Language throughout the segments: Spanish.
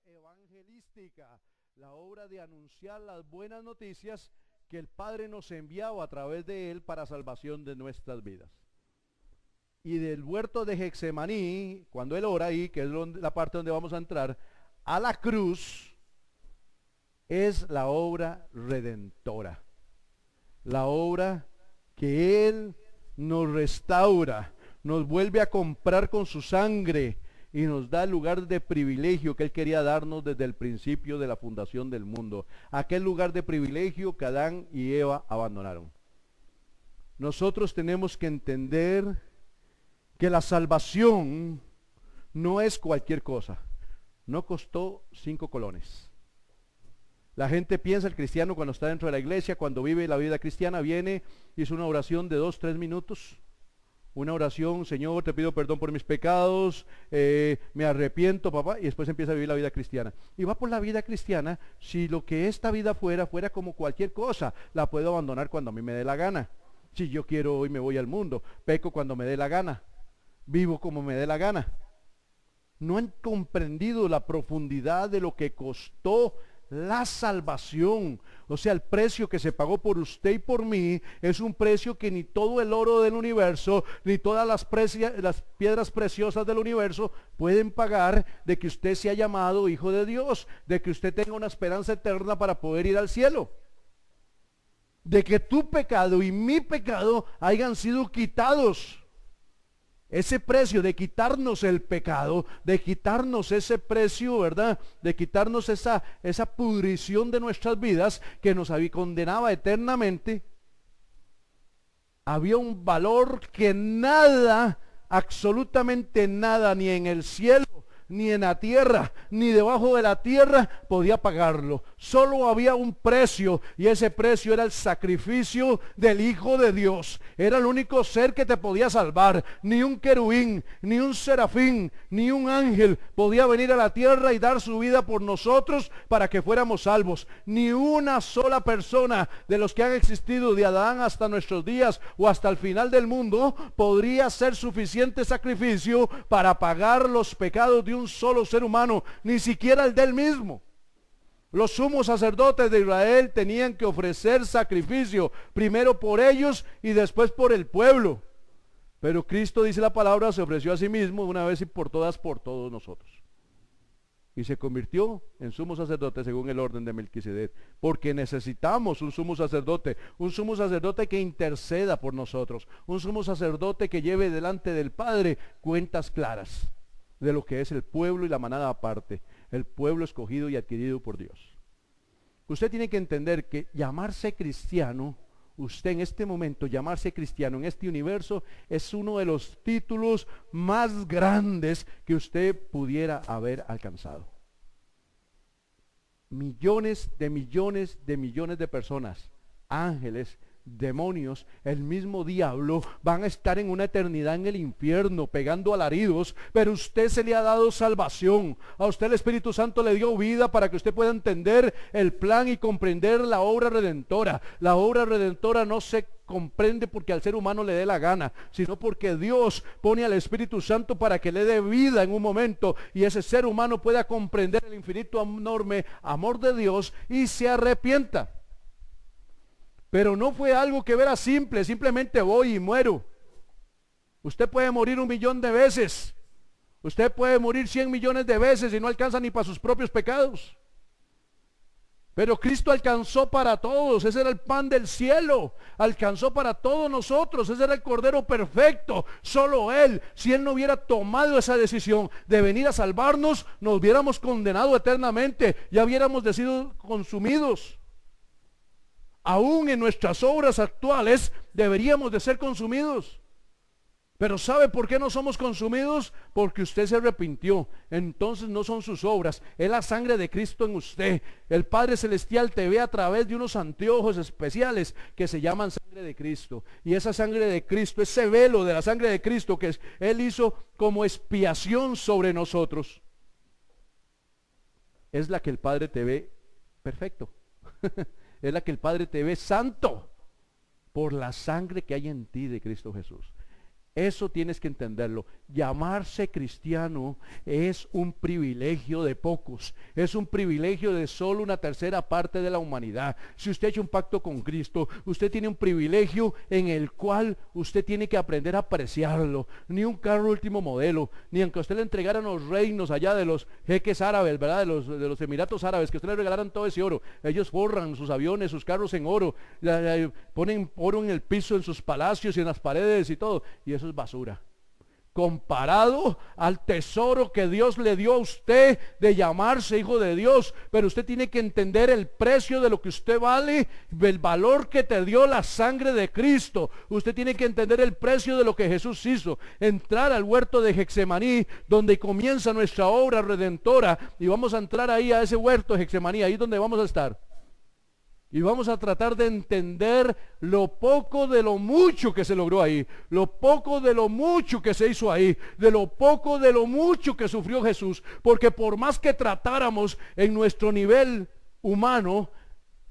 evangelística, la obra de anunciar las buenas noticias que el Padre nos enviaba a través de Él para salvación de nuestras vidas. Y del huerto de Getsemaní, cuando Él ora ahí, que es la parte donde vamos a entrar, a la cruz, es la obra redentora. La obra que Él nos restaura, nos vuelve a comprar con su sangre y nos da el lugar de privilegio que Él quería darnos desde el principio de la fundación del mundo. Aquel lugar de privilegio que Adán y Eva abandonaron. Nosotros tenemos que entender que la salvación no es cualquier cosa. No costó 5 colones. La gente piensa, el cristiano cuando está dentro de la iglesia, cuando vive la vida cristiana, viene, hizo una oración de 2-3 minutos. Una oración, Señor, te pido perdón por mis pecados, me arrepiento, papá, y después empieza a vivir la vida cristiana. Y va por la vida cristiana, si lo que esta vida fuera como cualquier cosa, la puedo abandonar cuando a mí me dé la gana. Si yo quiero, hoy me voy al mundo, peco cuando me dé la gana, vivo como me dé la gana. No han comprendido la profundidad de lo que costó la salvación. O sea, el precio que se pagó por usted y por mí es un precio que ni todo el oro del universo, ni todas las piedras preciosas del universo pueden pagar, de que usted sea llamado hijo de Dios, de que usted tenga una esperanza eterna para poder ir al cielo, de que tu pecado y mi pecado hayan sido quitados. Ese precio de quitarnos el pecado, de quitarnos ese precio, ¿verdad? De quitarnos esa pudrición de nuestras vidas que nos condenaba eternamente. Había un valor que nada, absolutamente nada, ni en el cielo, ni en la tierra, ni debajo de la tierra podía pagarlo. Solo había un precio, y ese precio era el sacrificio del Hijo de Dios. Era el único ser que te podía salvar. Ni un querubín, ni un serafín, ni un ángel podía venir a la tierra y dar su vida por nosotros para que fuéramos salvos. Ni una sola persona de los que han existido de Adán hasta nuestros días o hasta el final del mundo podría ser suficiente sacrificio para pagar los pecados de un solo ser humano, ni siquiera el del mismo. Los sumos sacerdotes de Israel tenían que ofrecer sacrificio, primero por ellos y después por el pueblo. Pero Cristo, dice la palabra, se ofreció a sí mismo una vez y por todas por todos nosotros. Y se convirtió en sumo sacerdote según el orden de Melquisedec, porque necesitamos un sumo sacerdote que interceda por nosotros, un sumo sacerdote que lleve delante del Padre cuentas claras de lo que es el pueblo y la manada aparte, el pueblo escogido y adquirido por Dios. Usted tiene que entender que llamarse cristiano, usted en este momento, llamarse cristiano en este universo, es uno de los títulos más grandes que usted pudiera haber alcanzado. Millones de personas, ángeles, demonios, el mismo diablo, van a estar en una eternidad en el infierno pegando alaridos, pero a usted se le ha dado salvación. A usted el Espíritu Santo le dio vida para que usted pueda entender el plan y comprender la obra redentora. La obra redentora no se comprende porque al ser humano le dé la gana, sino porque Dios pone al Espíritu Santo para que le dé vida en un momento y ese ser humano pueda comprender el infinito enorme amor de Dios y se arrepienta. Pero no fue algo que era simple, simplemente voy y muero. Usted puede morir 1.000.000 de veces. Usted puede morir 100 millones de veces y no alcanza ni para sus propios pecados. Pero Cristo alcanzó para todos, ese era el pan del cielo, alcanzó para todos nosotros, ese era el Cordero perfecto, solo Él. Si Él no hubiera tomado esa decisión de venir a salvarnos, nos hubiéramos condenado eternamente, ya hubiéramos sido consumidos. Aún en nuestras obras actuales deberíamos de ser consumidos. Pero ¿sabe por qué no somos consumidos? Porque usted se arrepintió. Entonces no son sus obras, es la sangre de Cristo en usted. El Padre Celestial te ve a través de unos anteojos especiales que se llaman sangre de Cristo. Y esa sangre de Cristo, ese velo de la sangre de Cristo que Él hizo como expiación sobre nosotros, es la que el Padre te ve perfecto. Es la que el Padre te ve santo por la sangre que hay en ti de Cristo Jesús. Eso tienes que entenderlo. Llamarse cristiano es un privilegio de pocos. Es un privilegio de solo una tercera parte de la humanidad. Si usted ha hecho un pacto con Cristo, usted tiene un privilegio en el cual usted tiene que aprender a apreciarlo. Ni un carro último modelo, ni aunque a usted le entregaran los reinos allá de los jeques árabes, ¿verdad? De los Emiratos Árabes, que a usted le regalaran todo ese oro. Ellos forran sus aviones, sus carros en oro, ponen oro en el piso, en sus palacios y en las paredes y todo. Y eso es basura comparado al tesoro que Dios le dio a usted de llamarse hijo de Dios. Pero usted tiene que entender el precio de lo que usted vale, el valor que te dio la sangre de Cristo. Usted tiene que entender el precio de lo que Jesús hizo. Entrar al huerto de Getsemaní, donde comienza nuestra obra redentora, y vamos a entrar ahí a ese huerto de Getsemaní, ahí donde vamos a estar. Y vamos a tratar de entender lo poco de lo mucho que se logró ahí, lo poco de lo mucho que se hizo ahí, de lo poco de lo mucho que sufrió Jesús. Porque por más que tratáramos en nuestro nivel humano,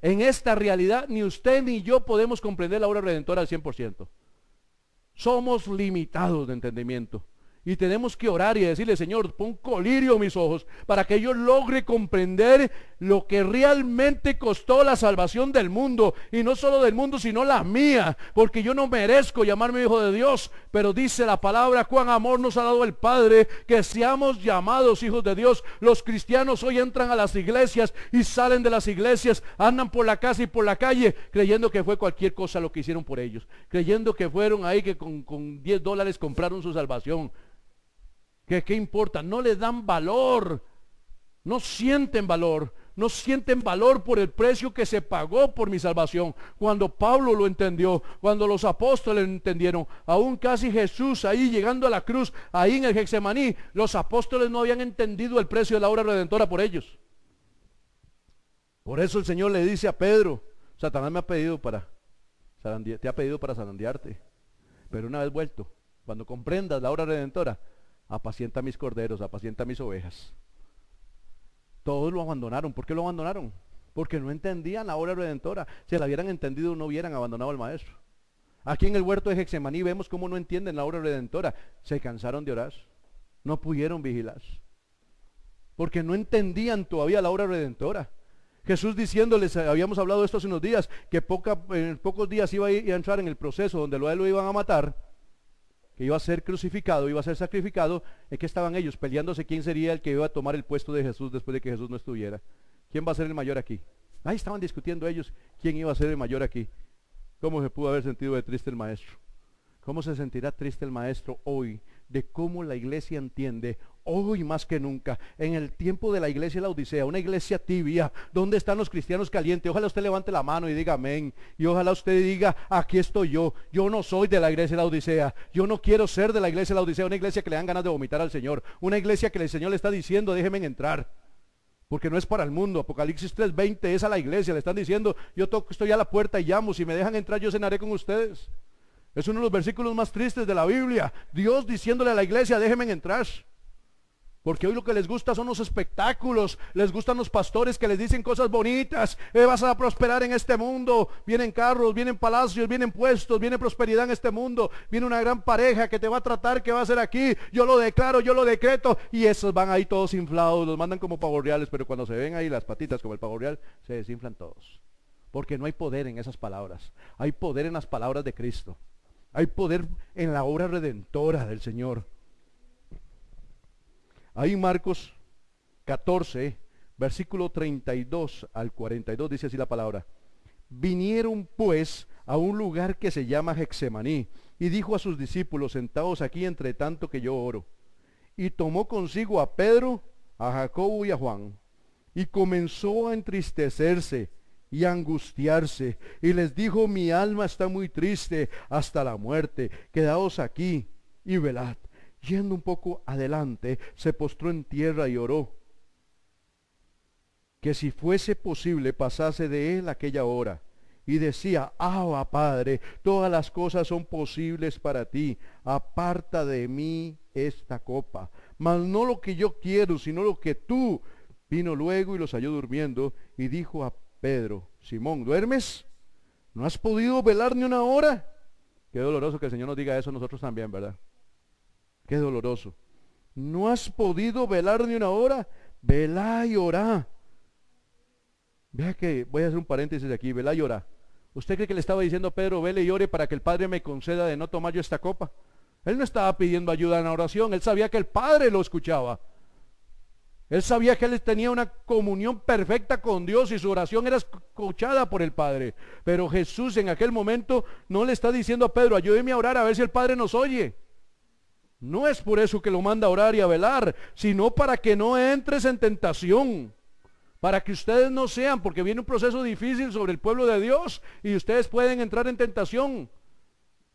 en esta realidad, ni usted ni yo podemos comprender la obra redentora al 100%. Somos limitados de entendimiento. Y tenemos que orar y decirle: Señor, pon colirio en mis ojos para que yo logre comprender lo que realmente costó la salvación del mundo. Y no solo del mundo, sino la mía. Porque yo no merezco llamarme hijo de Dios. Pero dice la palabra: cuán amor nos ha dado el Padre, que seamos llamados hijos de Dios. Los cristianos hoy entran a las iglesias y salen de las iglesias, andan por la casa y por la calle, creyendo que fue cualquier cosa lo que hicieron por ellos. Creyendo que fueron ahí que con $10 compraron su salvación. ¿Qué importa? No le dan valor, no sienten valor por el precio que se pagó por mi salvación. Cuando Pablo lo entendió, cuando los apóstoles lo entendieron, aún casi Jesús ahí llegando a la cruz, ahí en el Getsemaní, los apóstoles no habían entendido el precio de la obra redentora por ellos. Por eso el Señor le dice a Pedro: Satanás me ha pedido te ha pedido para zarandearte, pero una vez vuelto, cuando comprendas la obra redentora, apacienta mis corderos, apacienta mis ovejas. Todos lo abandonaron. ¿Por qué lo abandonaron? Porque no entendían la obra redentora. Si la hubieran entendido, no hubieran abandonado al maestro. Aquí en el huerto de Getsemaní vemos cómo no entienden la obra redentora. Se cansaron de orar, no pudieron vigilar, porque no entendían todavía la obra redentora. Jesús diciéndoles, habíamos hablado de esto hace unos días, que en pocos días iba a entrar en el proceso donde lo iban a matar, que iba a ser crucificado, iba a ser sacrificado. ¿En qué estaban ellos? Peleándose quién sería el que iba a tomar el puesto de Jesús después de que Jesús no estuviera. ¿Quién va a ser el mayor aquí? Ahí estaban discutiendo ellos quién iba a ser el mayor aquí. ¿Cómo se pudo haber sentido de triste el maestro? ¿Cómo se sentirá triste el maestro hoy de cómo la iglesia entiende, hoy más que nunca, en el tiempo de la iglesia de la Odisea, una iglesia tibia? ¿Dónde están los cristianos calientes? Ojalá usted levante la mano y diga amén. Y ojalá usted diga: aquí estoy yo. Yo no soy de la iglesia de la Odisea. Yo no quiero ser de la iglesia de la Odisea, una iglesia que le dan ganas de vomitar al Señor. Una iglesia que el Señor le está diciendo: déjenme entrar. Porque no es para el mundo. Apocalipsis 3:20 es a la iglesia. Le están diciendo: yo estoy a la puerta y llamo. Si me dejan entrar, yo cenaré con ustedes. Es uno de los versículos más tristes de la Biblia. Dios diciéndole a la iglesia: déjenme entrar. Porque hoy lo que les gusta son los espectáculos. Les gustan los pastores que les dicen cosas bonitas. Vas a prosperar en este mundo. Vienen carros, vienen palacios, vienen puestos, viene prosperidad en este mundo. Viene una gran pareja que te va a tratar, que va a ser aquí. Yo lo declaro, yo lo decreto. Y esos van ahí todos inflados. Los mandan como pavos reales. Pero cuando se ven ahí las patitas como el pavo real, se desinflan todos. Porque no hay poder en esas palabras. Hay poder en las palabras de Cristo. Hay poder en la obra redentora del Señor. Ahí Marcos 14, versículo 32 al 42, dice así la palabra: vinieron pues a un lugar que se llama Getsemaní, y dijo a sus discípulos: sentaos aquí entre tanto que yo oro. Y tomó consigo a Pedro, a Jacobo y a Juan, y comenzó a entristecerse y a angustiarse, y les dijo: mi alma está muy triste hasta la muerte, quedaos aquí y velad. Yendo un poco adelante, se postró en tierra y oró, que si fuese posible pasase de él aquella hora. Y decía: Abba, Padre, todas las cosas son posibles para ti, aparta de mí esta copa, mas no lo que yo quiero, sino lo que tú. Vino luego y los halló durmiendo, y dijo a Pedro: Simón, ¿duermes? ¿No has podido velar ni una hora? Qué doloroso que el Señor nos diga eso a nosotros también, ¿verdad? Qué doloroso. ¿No has podido velar ni una hora? Velá y orá. Vea que, voy a hacer un paréntesis aquí, velá y orá. ¿Usted cree que le estaba diciendo a Pedro, vele y ore para que el Padre me conceda de no tomar yo esta copa? Él no estaba pidiendo ayuda en la oración, él sabía que el Padre lo escuchaba. Él sabía que él tenía una comunión perfecta con Dios y su oración era escuchada por el Padre. Pero Jesús en aquel momento no le está diciendo a Pedro, ayúdeme a orar a ver si el Padre nos oye. No es por eso que lo manda a orar y a velar, sino para que no entres en tentación. Para que ustedes no sean, porque viene un proceso difícil sobre el pueblo de Dios y ustedes pueden entrar en tentación.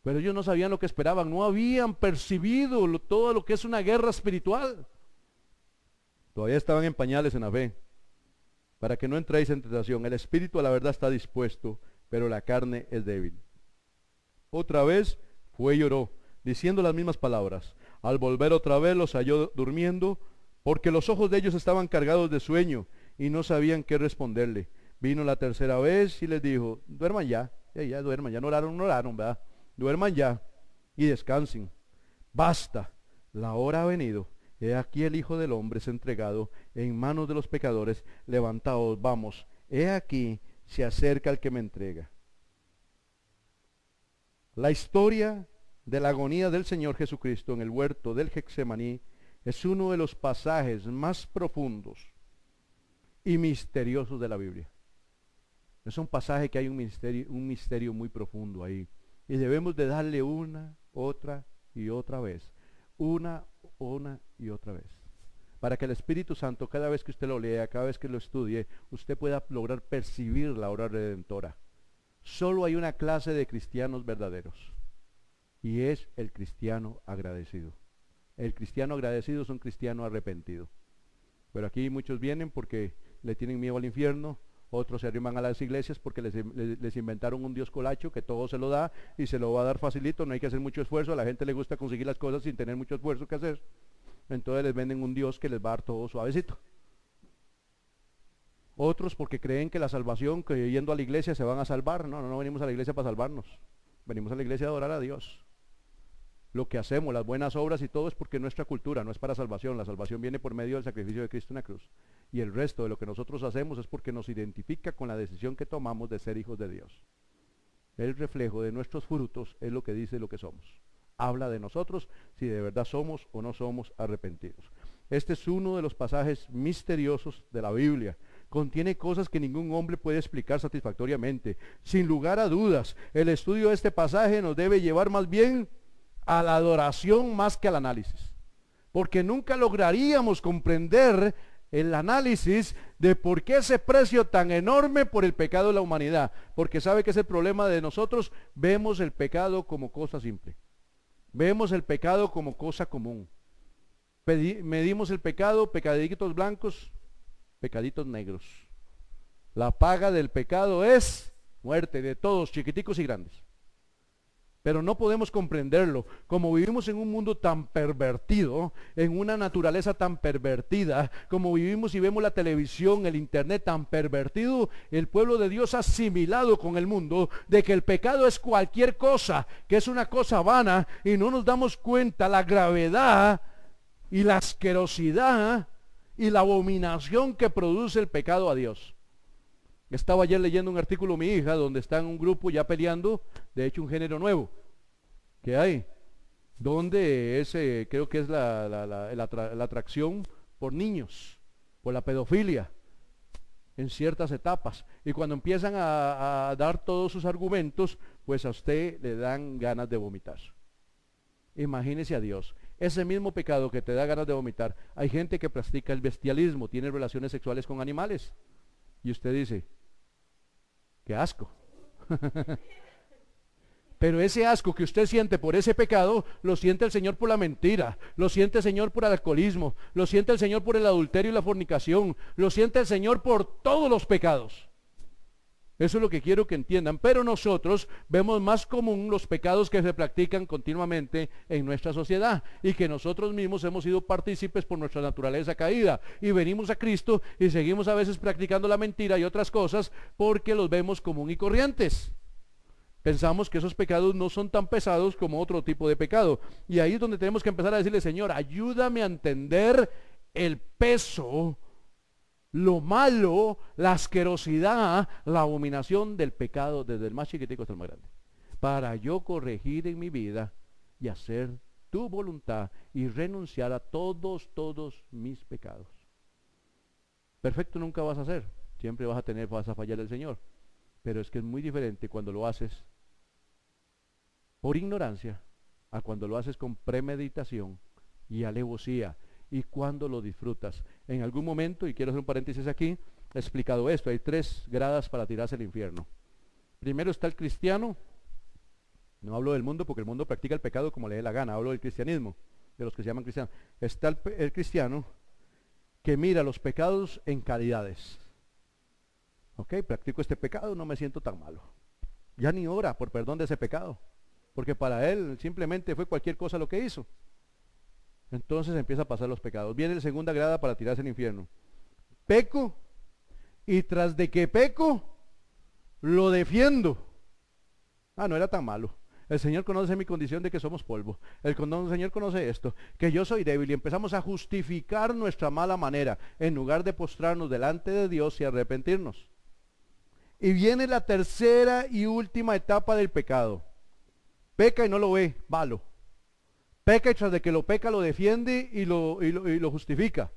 Pero ellos no sabían lo que esperaban, no habían percibido todo lo que es una guerra espiritual. Todavía estaban en pañales en la fe. Para que no entréis en tentación. El espíritu a la verdad está dispuesto, pero la carne es débil. Otra vez fue y oró, diciendo las mismas palabras. Al volver otra vez los halló durmiendo, porque los ojos de ellos estaban cargados de sueño y no sabían qué responderle. Vino la tercera vez y les dijo, duerman ya, ya duerman, ya no oraron, ¿verdad? Duerman ya y descansen. Basta, la hora ha venido. He aquí el Hijo del Hombre es entregado en manos de los pecadores. Levantaos, vamos. He aquí se acerca el que me entrega. La historia de la agonía del Señor Jesucristo en el huerto del Getsemaní es uno de los pasajes más profundos y misteriosos de la Biblia. Es un pasaje que hay un misterio muy profundo ahí. Y debemos de darle una, otra y otra vez. Una y otra vez. Para que el Espíritu Santo, cada vez que usted lo lea, cada vez que lo estudie, usted pueda lograr percibir la obra redentora. Solo hay una clase de cristianos verdaderos. Y es el cristiano agradecido. El cristiano agradecido es un cristiano arrepentido. Pero aquí muchos vienen porque le tienen miedo al infierno. Otros se arriman a las iglesias porque les inventaron un Dios colacho que todo se lo da y se lo va a dar facilito, no hay que hacer mucho esfuerzo. A la gente le gusta conseguir las cosas sin tener mucho esfuerzo que hacer. Entonces les venden un Dios que les va a dar todo suavecito. Otros porque creen que la salvación, que yendo a la iglesia se van a salvar. No venimos a la iglesia para salvarnos. Venimos a la iglesia a adorar a Dios. Lo que hacemos, las buenas obras y todo es porque nuestra cultura no es para salvación. La salvación viene por medio del sacrificio de Cristo en la cruz. Y el resto de lo que nosotros hacemos es porque nos identifica con la decisión que tomamos de ser hijos de Dios. El reflejo de nuestros frutos es lo que dice lo que somos. Habla de nosotros si de verdad somos o no somos arrepentidos. Este es uno de los pasajes misteriosos de la Biblia. Contiene cosas que ningún hombre puede explicar satisfactoriamente. Sin lugar a dudas, el estudio de este pasaje nos debe llevar más bien a la adoración más que al análisis. Porque nunca lograríamos comprender el análisis de por qué ese precio tan enorme por el pecado de la humanidad. Porque sabe que es el problema de nosotros. Vemos el pecado como cosa simple. Vemos el pecado como cosa común. Medimos el pecado, pecaditos blancos, pecaditos negros. La paga del pecado es muerte de todos, chiquiticos y grandes. Pero no podemos comprenderlo. Como vivimos en un mundo tan pervertido, en una naturaleza tan pervertida, como vivimos y vemos la televisión, el internet tan pervertido, el pueblo de Dios ha asimilado con el mundo de que el pecado es cualquier cosa, que es una cosa vana, y no nos damos cuenta la gravedad y la asquerosidad y la abominación que produce el pecado a Dios. Estaba ayer leyendo un artículo mi hija donde está en un grupo ya peleando, de hecho un género nuevo que hay, donde creo que es la atracción por niños, por la pedofilia en ciertas etapas, y cuando empiezan a dar todos sus argumentos, pues a usted le dan ganas de vomitar. Imagínese a Dios, ese mismo pecado que te da ganas de vomitar, hay gente que practica el bestialismo, tiene relaciones sexuales con animales, y usted dice, qué asco. Pero ese asco que usted siente por ese pecado, lo siente el Señor por la mentira, lo siente el Señor por el alcoholismo, lo siente el Señor por el adulterio y la fornicación, lo siente el Señor por todos los pecados. Eso es lo que quiero que entiendan. Pero nosotros vemos más común los pecados que se practican continuamente en nuestra sociedad y que nosotros mismos hemos sido partícipes por nuestra naturaleza caída. Y venimos a Cristo y seguimos a veces practicando la mentira y otras cosas porque los vemos común y corrientes. Pensamos que esos pecados no son tan pesados como otro tipo de pecado. Y ahí es donde tenemos que empezar a decirle, Señor, ayúdame a entender el peso, lo malo, la asquerosidad, la abominación del pecado, desde el más chiquitico hasta el más grande, para yo corregir en mi vida y hacer tu voluntad y renunciar a todos mis pecados. Perfecto nunca vas a ser, siempre vas a fallar al Señor, pero es que es muy diferente cuando lo haces por ignorancia a cuando lo haces con premeditación y alevosía, y cuando lo disfrutas. En algún momento, y quiero hacer un paréntesis aquí, he explicado esto, hay 3 gradas para tirarse al infierno. Primero está el cristiano, no hablo del mundo porque el mundo practica el pecado como le dé la gana, hablo del cristianismo, de los que se llaman cristianos. Está el cristiano que mira los pecados en calidades. Ok, practico este pecado, no me siento tan malo. Ya ni ora por perdón de ese pecado, porque para él simplemente fue cualquier cosa lo que hizo. Entonces empieza a pasar los pecados. Viene la segunda grada para tirarse al infierno. Peco, y tras de que peco, lo defiendo. No era tan malo. El Señor conoce mi condición de que somos polvo. El Señor conoce esto, que yo soy débil, y empezamos a justificar nuestra mala manera, en lugar de postrarnos delante de Dios y arrepentirnos. Y viene la tercera y última etapa del pecado. Peca y no lo ve, malo. Peca y tras de que lo peca lo defiende y lo justifica.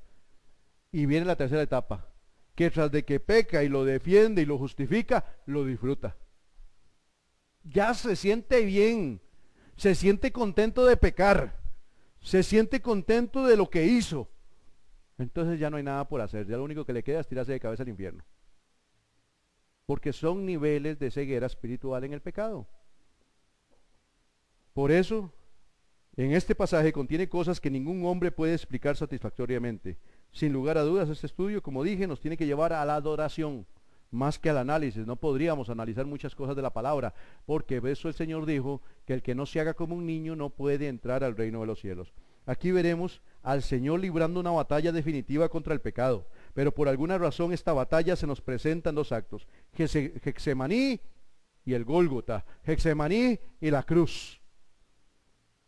Y viene la tercera etapa, que tras de que peca y lo defiende y lo justifica, lo disfruta. Ya se siente bien, se siente contento de pecar, se siente contento de lo que hizo. Entonces ya no hay nada por hacer, ya lo único que le queda es tirarse de cabeza al infierno. Porque son niveles de ceguera espiritual en el pecado. Por eso, en este pasaje contiene cosas que ningún hombre puede explicar satisfactoriamente. Sin lugar a dudas, este estudio, como dije, nos tiene que llevar a la adoración, más que al análisis. No podríamos analizar muchas cosas de la palabra, porque eso el Señor dijo, que el que no se haga como un niño no puede entrar al reino de los cielos. Aquí veremos al Señor librando una batalla definitiva contra el pecado, pero por alguna razón esta batalla se nos presenta en 2 actos, Getsemaní y el Gólgota, Getsemaní y la cruz.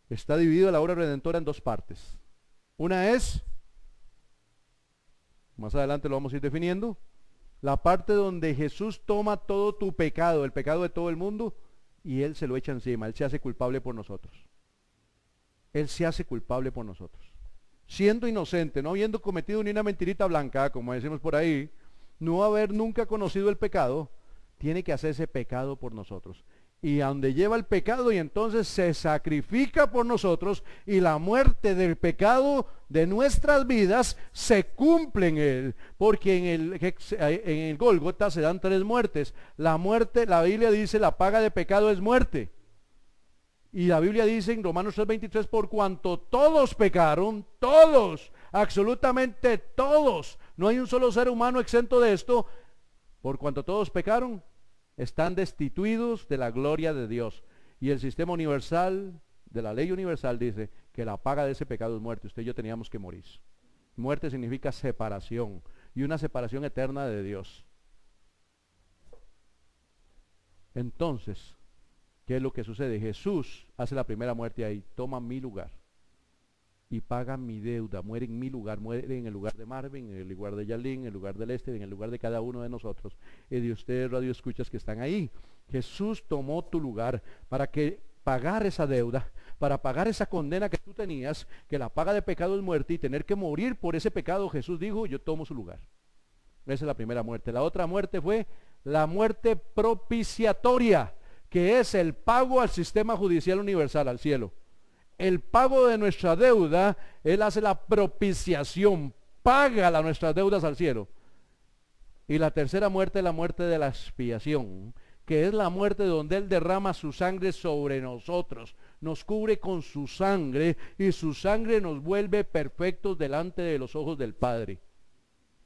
Está dividido la obra redentora en 2 partes. Una es, más adelante lo vamos a ir definiendo, la parte donde Jesús toma todo tu pecado, el pecado de todo el mundo, y Él se lo echa encima, Él se hace culpable por nosotros. Él se hace culpable por nosotros. Siendo inocente, no habiendo cometido ni una mentirita blanca, como decimos por ahí, no haber nunca conocido el pecado, tiene que hacerse pecado por nosotros. Y a donde lleva el pecado, y entonces se sacrifica por nosotros, y la muerte del pecado de nuestras vidas se cumple en él, porque en el Gólgota se dan 3 muertes. La muerte, la Biblia dice, la paga de pecado es muerte. Y la Biblia dice en Romanos 3:23, por cuanto todos pecaron, todos, absolutamente todos, no hay un solo ser humano exento de esto, por cuanto todos pecaron, están destituidos de la gloria de Dios. Y el sistema universal, de la ley universal, dice que la paga de ese pecado es muerte. Usted y yo teníamos que morir. Muerte significa separación, y una separación eterna de Dios. Entonces, ¿qué es lo que sucede? Jesús hace la primera muerte ahí, toma mi lugar y paga mi deuda, muere en mi lugar, muere en el lugar de Marvin, en el lugar de Yalín, en el lugar del en el lugar de cada uno de nosotros y de ustedes radioescuchas que están ahí. Jesús tomó tu lugar para que pagar esa deuda, para pagar esa condena que tú tenías, que la paga de pecado es muerte, y tener que morir por ese pecado. Jesús dijo, yo tomo su lugar. Esa es la primera muerte. La otra muerte fue la muerte propiciatoria, que es el pago al sistema judicial universal, al cielo. El pago de nuestra deuda, Él hace la propiciación, paga nuestras deudas al cielo. Y la tercera muerte es la muerte de la expiación, que es la muerte donde Él derrama su sangre sobre nosotros, nos cubre con su sangre, y su sangre nos vuelve perfectos delante de los ojos del Padre,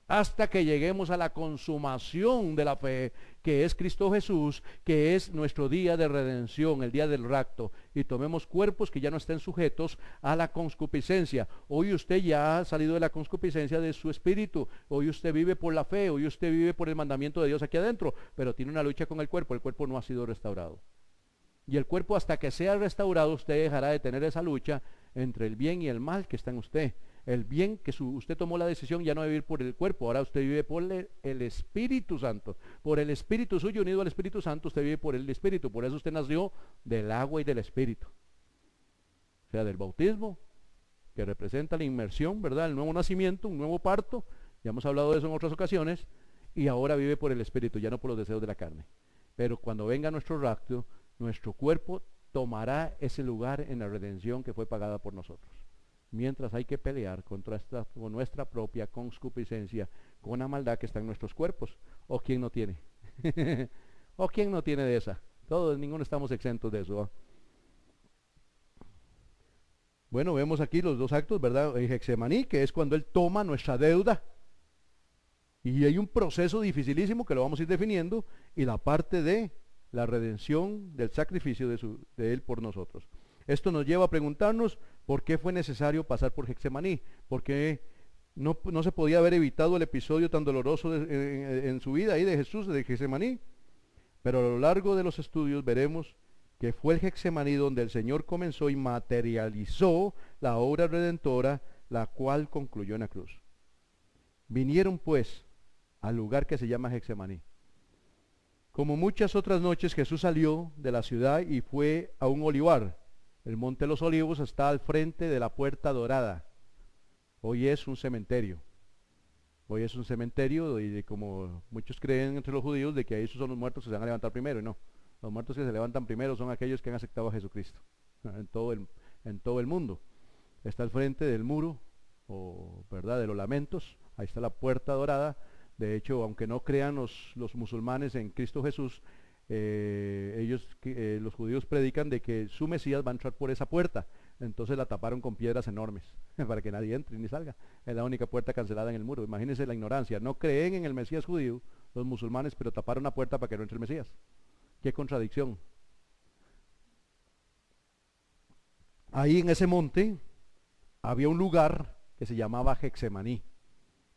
hasta que lleguemos a la consumación de la fe, que es Cristo Jesús, que es nuestro día de redención, el día del rapto, y tomemos cuerpos que ya no estén sujetos a la concupiscencia. Hoy usted ya ha salido de la concupiscencia de su espíritu, hoy usted vive por la fe, hoy usted vive por el mandamiento de Dios aquí adentro, pero tiene una lucha con el cuerpo no ha sido restaurado. Y el cuerpo, hasta que sea restaurado, usted dejará de tener esa lucha entre el bien y el mal que está en usted. El bien que usted tomó la decisión ya no de vivir por el cuerpo, ahora usted vive por el Espíritu Santo. Por el Espíritu suyo unido al Espíritu Santo, usted vive por el Espíritu. Por eso usted nació del agua y del Espíritu. O sea, del bautismo, que representa la inmersión, ¿verdad? El nuevo nacimiento, un nuevo parto. Ya hemos hablado de eso en otras ocasiones. Y ahora vive por el Espíritu, ya no por los deseos de la carne. Pero cuando venga nuestro rapto, nuestro cuerpo tomará ese lugar en la redención que fue pagada por nosotros. Mientras hay que pelear con nuestra propia concupiscencia, con la maldad que está en nuestros cuerpos. ¿O quién no tiene? ¿O quién no tiene de esa? Todos, ninguno estamos exentos de eso. Bueno, vemos aquí los dos actos, ¿verdad? En Getsemaní, que es cuando Él toma nuestra deuda. Y hay un proceso dificilísimo que lo vamos a ir definiendo, y la parte de la redención del sacrificio de Él por nosotros. Esto nos lleva a preguntarnos por qué fue necesario pasar por Getsemaní, porque no se podía haber evitado el episodio tan doloroso en su vida ahí de Jesús, de Getsemaní. Pero a lo largo de los estudios veremos que fue el Getsemaní donde el Señor comenzó y materializó la obra redentora, la cual concluyó en la cruz. Vinieron pues al lugar que se llama Getsemaní. Como muchas otras noches, Jesús salió de la ciudad y fue a un olivar. El Monte de los Olivos está al frente de la Puerta Dorada. Hoy es un cementerio. Hoy es un cementerio y como muchos creen entre los judíos de que ahí esos son los muertos que se van a levantar primero. Y no, los muertos que se levantan primero son aquellos que han aceptado a Jesucristo en todo el mundo. Está al frente del muro, ¿verdad?, de los lamentos. Ahí está la Puerta Dorada. De hecho, aunque no crean los musulmanes en Cristo Jesús, los judíos predican de que su Mesías va a entrar por esa puerta. Entonces la taparon con piedras enormes para que nadie entre ni salga. Es la única puerta cancelada en el muro. Imagínense la ignorancia. No creen en el Mesías judío los musulmanes, pero taparon la puerta para que no entre el Mesías. Qué contradicción. Ahí en ese monte había un lugar que se llamaba Getsemaní,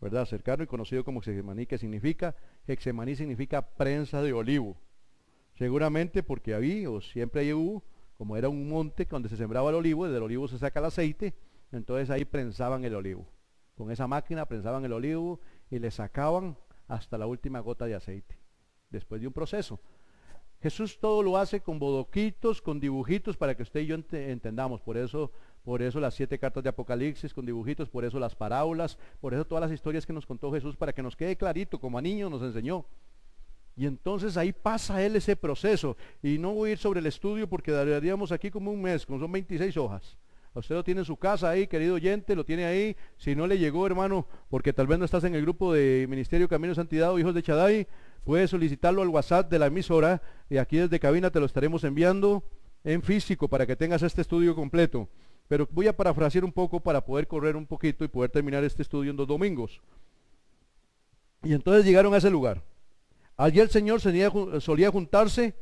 ¿verdad? Cercano y conocido como Getsemaní, que significa, Getsemaní significa prensa de olivo. Seguramente porque había, o siempre ahí hubo, como era un monte donde se sembraba el olivo, desde el olivo se saca el aceite, entonces ahí prensaban el olivo. Con esa máquina prensaban el olivo y le sacaban hasta la última gota de aceite, después de un proceso. Jesús todo lo hace con bodoquitos, con dibujitos, para que usted y yo entendamos. Por eso las 7 cartas de Apocalipsis con dibujitos, por eso las parábolas, por eso todas las historias que nos contó Jesús, para que nos quede clarito, como a niños nos enseñó. Y entonces ahí pasa Él ese proceso. Y no voy a ir sobre el estudio porque daríamos aquí como un mes, son 26 hojas. Usted lo tiene en su casa ahí, querido oyente, lo tiene ahí. Si no le llegó, hermano, porque tal vez no estás en el grupo de Ministerio Camino de Santidad o Hijos de Shaddai, puedes solicitarlo al WhatsApp de la emisora y aquí desde cabina te lo estaremos enviando en físico para que tengas este estudio completo. Pero voy a parafrasear un poco para poder correr un poquito y poder terminar este estudio en 2 domingos. Y entonces llegaron a ese lugar. Allí el Señor solía juntarse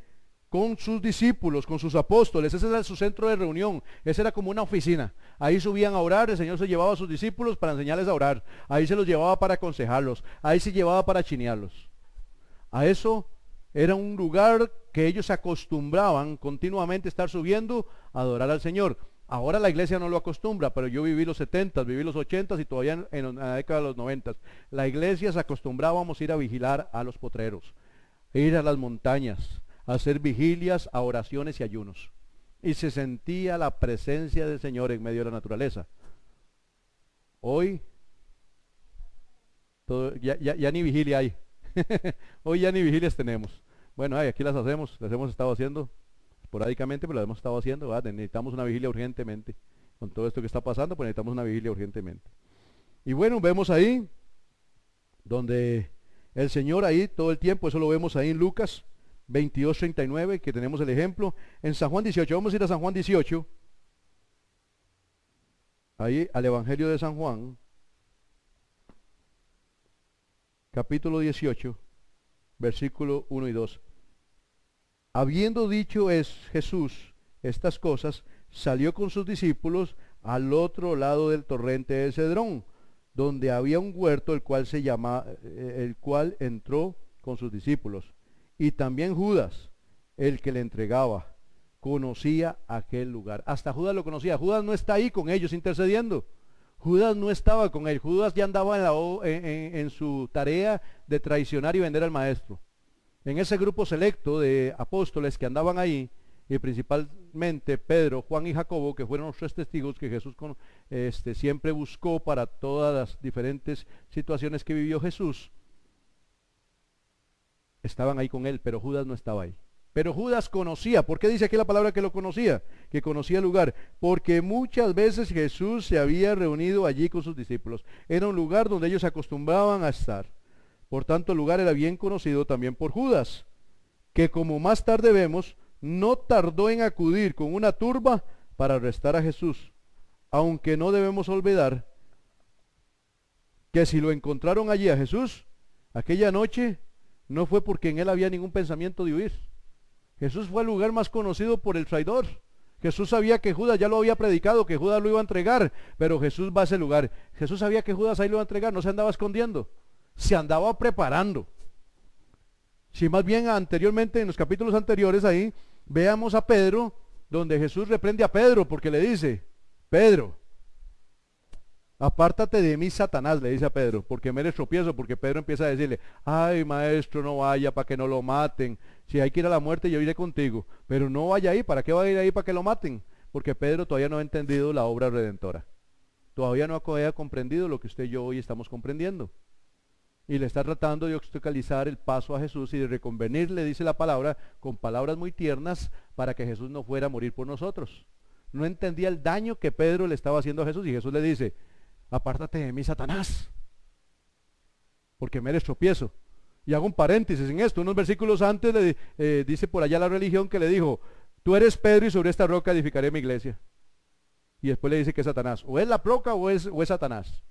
con sus discípulos, con sus apóstoles. Ese era su centro de reunión. Esa era como una oficina. Ahí subían a orar, el Señor se llevaba a sus discípulos para enseñarles a orar. Ahí se los llevaba para aconsejarlos. Ahí se llevaba para chinearlos. A eso era un lugar que ellos se acostumbraban continuamente a estar subiendo a adorar al Señor. Ahora la iglesia no lo acostumbra, pero yo viví los 70s, viví los 80s y todavía en la década de los 90s. La iglesia se acostumbrábamos a ir a vigilar a los potreros, a ir a las montañas, a hacer vigilias, a oraciones y ayunos. Y se sentía la presencia del Señor en medio de la naturaleza. Hoy, ya ni vigilia hay. Hoy ya ni vigilias tenemos. Bueno, aquí las hemos estado haciendo esporádicamente, pero las hemos estado haciendo, ¿verdad? Necesitamos una vigilia urgentemente. Con todo esto que está pasando, pues necesitamos una vigilia urgentemente. Y bueno, vemos ahí, donde el Señor ahí todo el tiempo, eso lo vemos ahí en Lucas 22:39, que tenemos el ejemplo. En San Juan 18, vamos a ir a San Juan 18, ahí al Evangelio de San Juan, capítulo 18, versículo 1 y 2. Habiendo dicho Jesús estas cosas, salió con sus discípulos al otro lado del torrente de Cedrón, donde había un huerto, el cual entró con sus discípulos, y también Judas, el que le entregaba. conocía aquel lugar. Hasta Judas lo conocía. Judas no está ahí con ellos intercediendo. Judas no estaba con él. Judas ya andaba en su tarea de traicionar y vender al maestro. En ese grupo selecto de apóstoles que andaban ahí, y principalmente Pedro, Juan y Jacobo, que fueron los 3 testigos que Jesús siempre buscó para todas las diferentes situaciones que vivió Jesús, estaban ahí con él, pero Judas no estaba ahí. Pero Judas conocía. ¿Por qué dice aquí la palabra que lo conocía? Que conocía el lugar. Porque muchas veces Jesús se había reunido allí con sus discípulos. Era un lugar donde ellos se acostumbraban a estar. Por tanto, el lugar era bien conocido también por Judas, que como más tarde vemos, no tardó en acudir con una turba para arrestar a Jesús. Aunque no debemos olvidar que si lo encontraron allí a Jesús, aquella noche, no fue porque en él había ningún pensamiento de huir. Jesús fue al lugar más conocido por el traidor. Jesús sabía que Judas ya lo había predicado, que Judas lo iba a entregar, pero Jesús va a ese lugar. Jesús sabía que Judas ahí lo iba a entregar, no se andaba escondiendo, se andaba preparando. Si más bien anteriormente, en los capítulos anteriores ahí, veamos a Pedro, donde Jesús reprende a Pedro porque le dice: Pedro, apártate de mí, Satanás, le dice a Pedro, porque me eres tropiezo, porque Pedro empieza a decirle: ay, maestro, no vaya para que no lo maten. Si hay que ir a la muerte, yo iré contigo, pero no vaya ahí. ¿Para qué va a ir ahí para que lo maten? Porque Pedro todavía no ha entendido la obra redentora. Todavía no ha comprendido lo que usted y yo hoy estamos comprendiendo. Y le está tratando de obstaculizar el paso a Jesús y de reconvenirle, dice la palabra, con palabras muy tiernas, para que Jesús no fuera a morir por nosotros. No entendía el daño que Pedro le estaba haciendo a Jesús, y Jesús le dice: apártate de mí, Satanás, porque me eres tropiezo. Y hago un paréntesis en esto. Unos versículos antes dice por allá la religión que le dijo: tú eres Pedro y sobre esta roca edificaré mi iglesia. Y después le dice que es Satanás. O es la roca o es Satanás.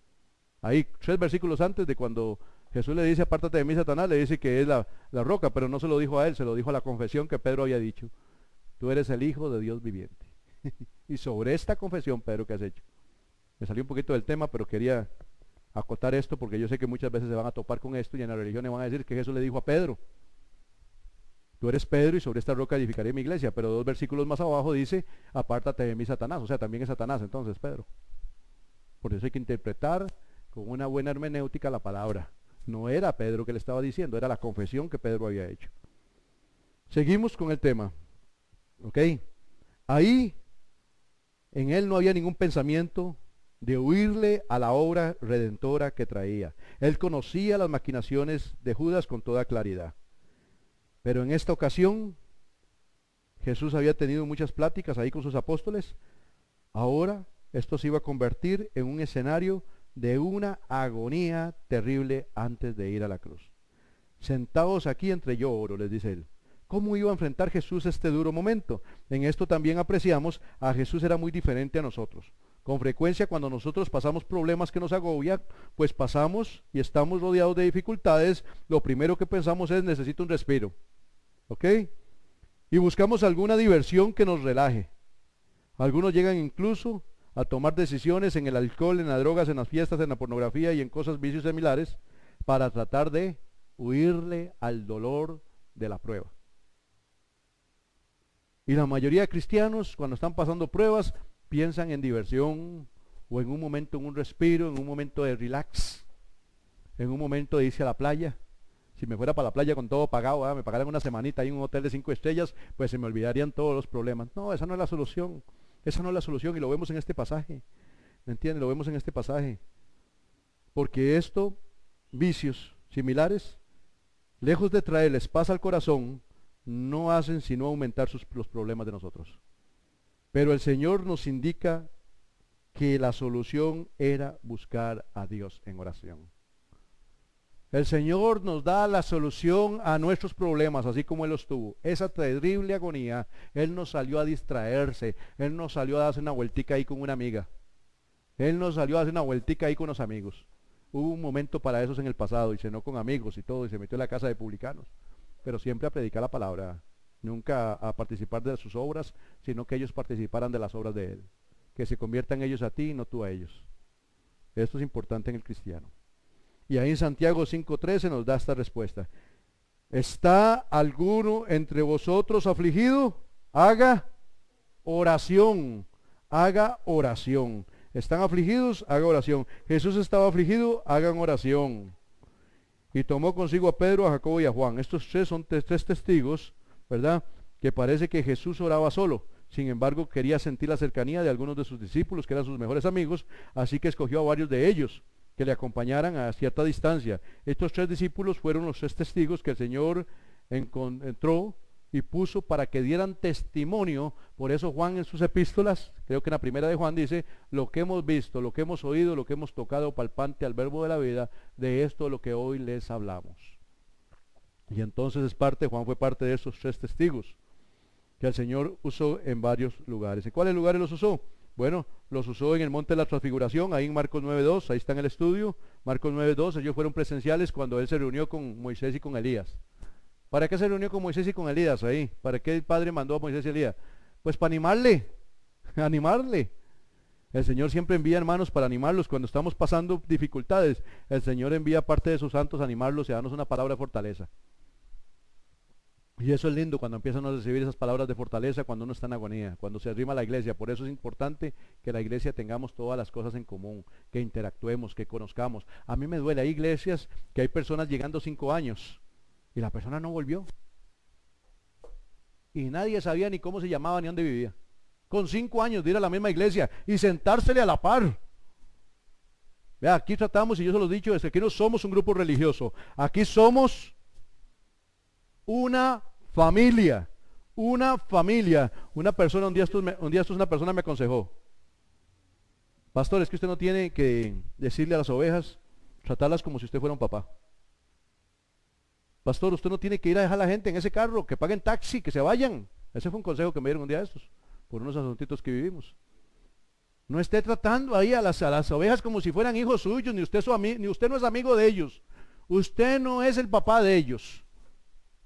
Ahí 3 versículos antes de cuando Jesús le dice: apártate de mí, Satanás, le dice que es la roca, pero no se lo dijo a él, se lo dijo a la confesión que Pedro había dicho: tú eres el Hijo de Dios viviente. Y sobre esta confesión, Pedro, ¿qué has hecho? Me salió un poquito del tema, pero quería acotar esto porque yo sé que muchas veces se van a topar con esto y en la religión le van a decir que Jesús le dijo a Pedro: tú eres Pedro y sobre esta roca edificaré mi iglesia. Pero 2 versículos más abajo dice: apártate de mí, Satanás. O sea, también es Satanás entonces Pedro. Por eso hay que interpretar con una buena hermenéutica la palabra. No era Pedro que le estaba diciendo, era la confesión que Pedro había hecho. Seguimos con el tema. ¿Ok? Ahí en él no había ningún pensamiento de huirle a la obra redentora que traía. Él conocía las maquinaciones de Judas con toda claridad. Pero en esta ocasión, Jesús había tenido muchas pláticas ahí con sus apóstoles. Ahora, esto se iba a convertir en un escenario de una agonía terrible antes de ir a la cruz. Sentados aquí entre yo oro, les dice él. ¿Cómo iba a enfrentar Jesús este duro momento? En esto también apreciamos, a Jesús era muy diferente a nosotros. Con frecuencia cuando nosotros pasamos problemas que nos agobian, pues pasamos y estamos rodeados de dificultades, lo primero que pensamos es: necesito un respiro. ¿Ok? Y buscamos alguna diversión que nos relaje. Algunos llegan incluso a tomar decisiones en el alcohol, en las drogas, en las fiestas, en la pornografía y en cosas, vicios similares, para tratar de huirle al dolor de la prueba. Y la mayoría de cristianos, cuando están pasando pruebas, piensan en diversión, o en un momento, en un respiro, en un momento de relax, en un momento de irse a la playa. Si me fuera para la playa con todo pagado, me pagaran una semanita ahí en un hotel de 5 estrellas, pues se me olvidarían todos los problemas. No, esa no es la solución. Esa no es la solución, y lo vemos en este pasaje. ¿Me entienden? Lo vemos en este pasaje. Porque vicios similares, lejos de traerles paz al corazón, no hacen sino aumentar los problemas de nosotros. Pero el Señor nos indica que la solución era buscar a Dios en oración. El Señor nos da la solución a nuestros problemas, así como Él los tuvo. Esa terrible agonía, Él nos salió a distraerse, Él nos salió a darse una vueltica ahí con una amiga. Él nos salió a hacer una vueltica ahí con los amigos. Hubo un momento para esos en el pasado, y cenó con amigos y todo, y se metió en la casa de publicanos. Pero siempre a predicar la palabra, nunca a participar de sus obras, sino que ellos participaran de las obras de Él. Que se conviertan ellos a ti y no tú a ellos. Esto es importante en el cristiano. Y ahí en Santiago 5:13 nos da esta respuesta. ¿Está alguno entre vosotros afligido? Haga oración, haga oración. ¿Están afligidos? Haga oración. Jesús estaba afligido, hagan oración. Y tomó consigo a Pedro, a Jacobo y a Juan. Estos tres son tres testigos, ¿verdad? Que parece que Jesús oraba solo. Sin embargo, quería sentir la cercanía de algunos de sus discípulos, que eran sus mejores amigos, así que escogió a varios de ellos que le acompañaran a cierta distancia. Estos tres discípulos fueron los tres testigos que el Señor entró y puso para que dieran testimonio. Por eso Juan en sus epístolas, creo que en la primera de Juan dice, lo que hemos visto, lo que hemos oído, lo que hemos tocado palpante al verbo de la vida, de esto lo que hoy les hablamos. Y entonces Juan fue parte de esos tres testigos que el Señor usó en varios lugares. ¿En cuáles lugares los usó? Bueno, los usó en el monte de la transfiguración, ahí en Marcos 9.2, ahí está en el estudio, Marcos 9.2, ellos fueron presenciales cuando él se reunió con Moisés y con Elías. ¿Para qué se reunió con Moisés y con Elías ahí? ¿Para qué el Padre mandó a Moisés y Elías? Pues para animarle. El Señor siempre envía hermanos para animarlos cuando estamos pasando dificultades. El Señor envía parte de sus santos a animarlos y a darnos una palabra de fortaleza. Y eso es lindo cuando empiezan a recibir esas palabras de fortaleza cuando uno está en agonía, cuando se arrima a la iglesia. Por eso es importante que la iglesia tengamos todas las cosas en común, que interactuemos, que conozcamos. A mí me duele, hay iglesias que hay personas llegando 5 años y la persona no volvió. Y nadie sabía ni cómo se llamaba ni dónde vivía. Con 5 años de ir a la misma iglesia y sentársele a la par. Vea, aquí tratamos, y yo se lo he dicho, es que aquí no somos un grupo religioso. Aquí somos una familia. Una persona, un día una persona me aconsejó: pastor, es que usted no tiene que decirle a las ovejas, tratarlas como si usted fuera un papá. Pastor, usted no tiene que ir a dejar a la gente en ese carro, que paguen taxi, que se vayan. Ese fue un consejo que me dieron un día de estos, por unos asuntitos que vivimos. No esté tratando ahí a las ovejas como si fueran hijos suyos, ni usted no es amigo de ellos. Usted no es el papá de ellos.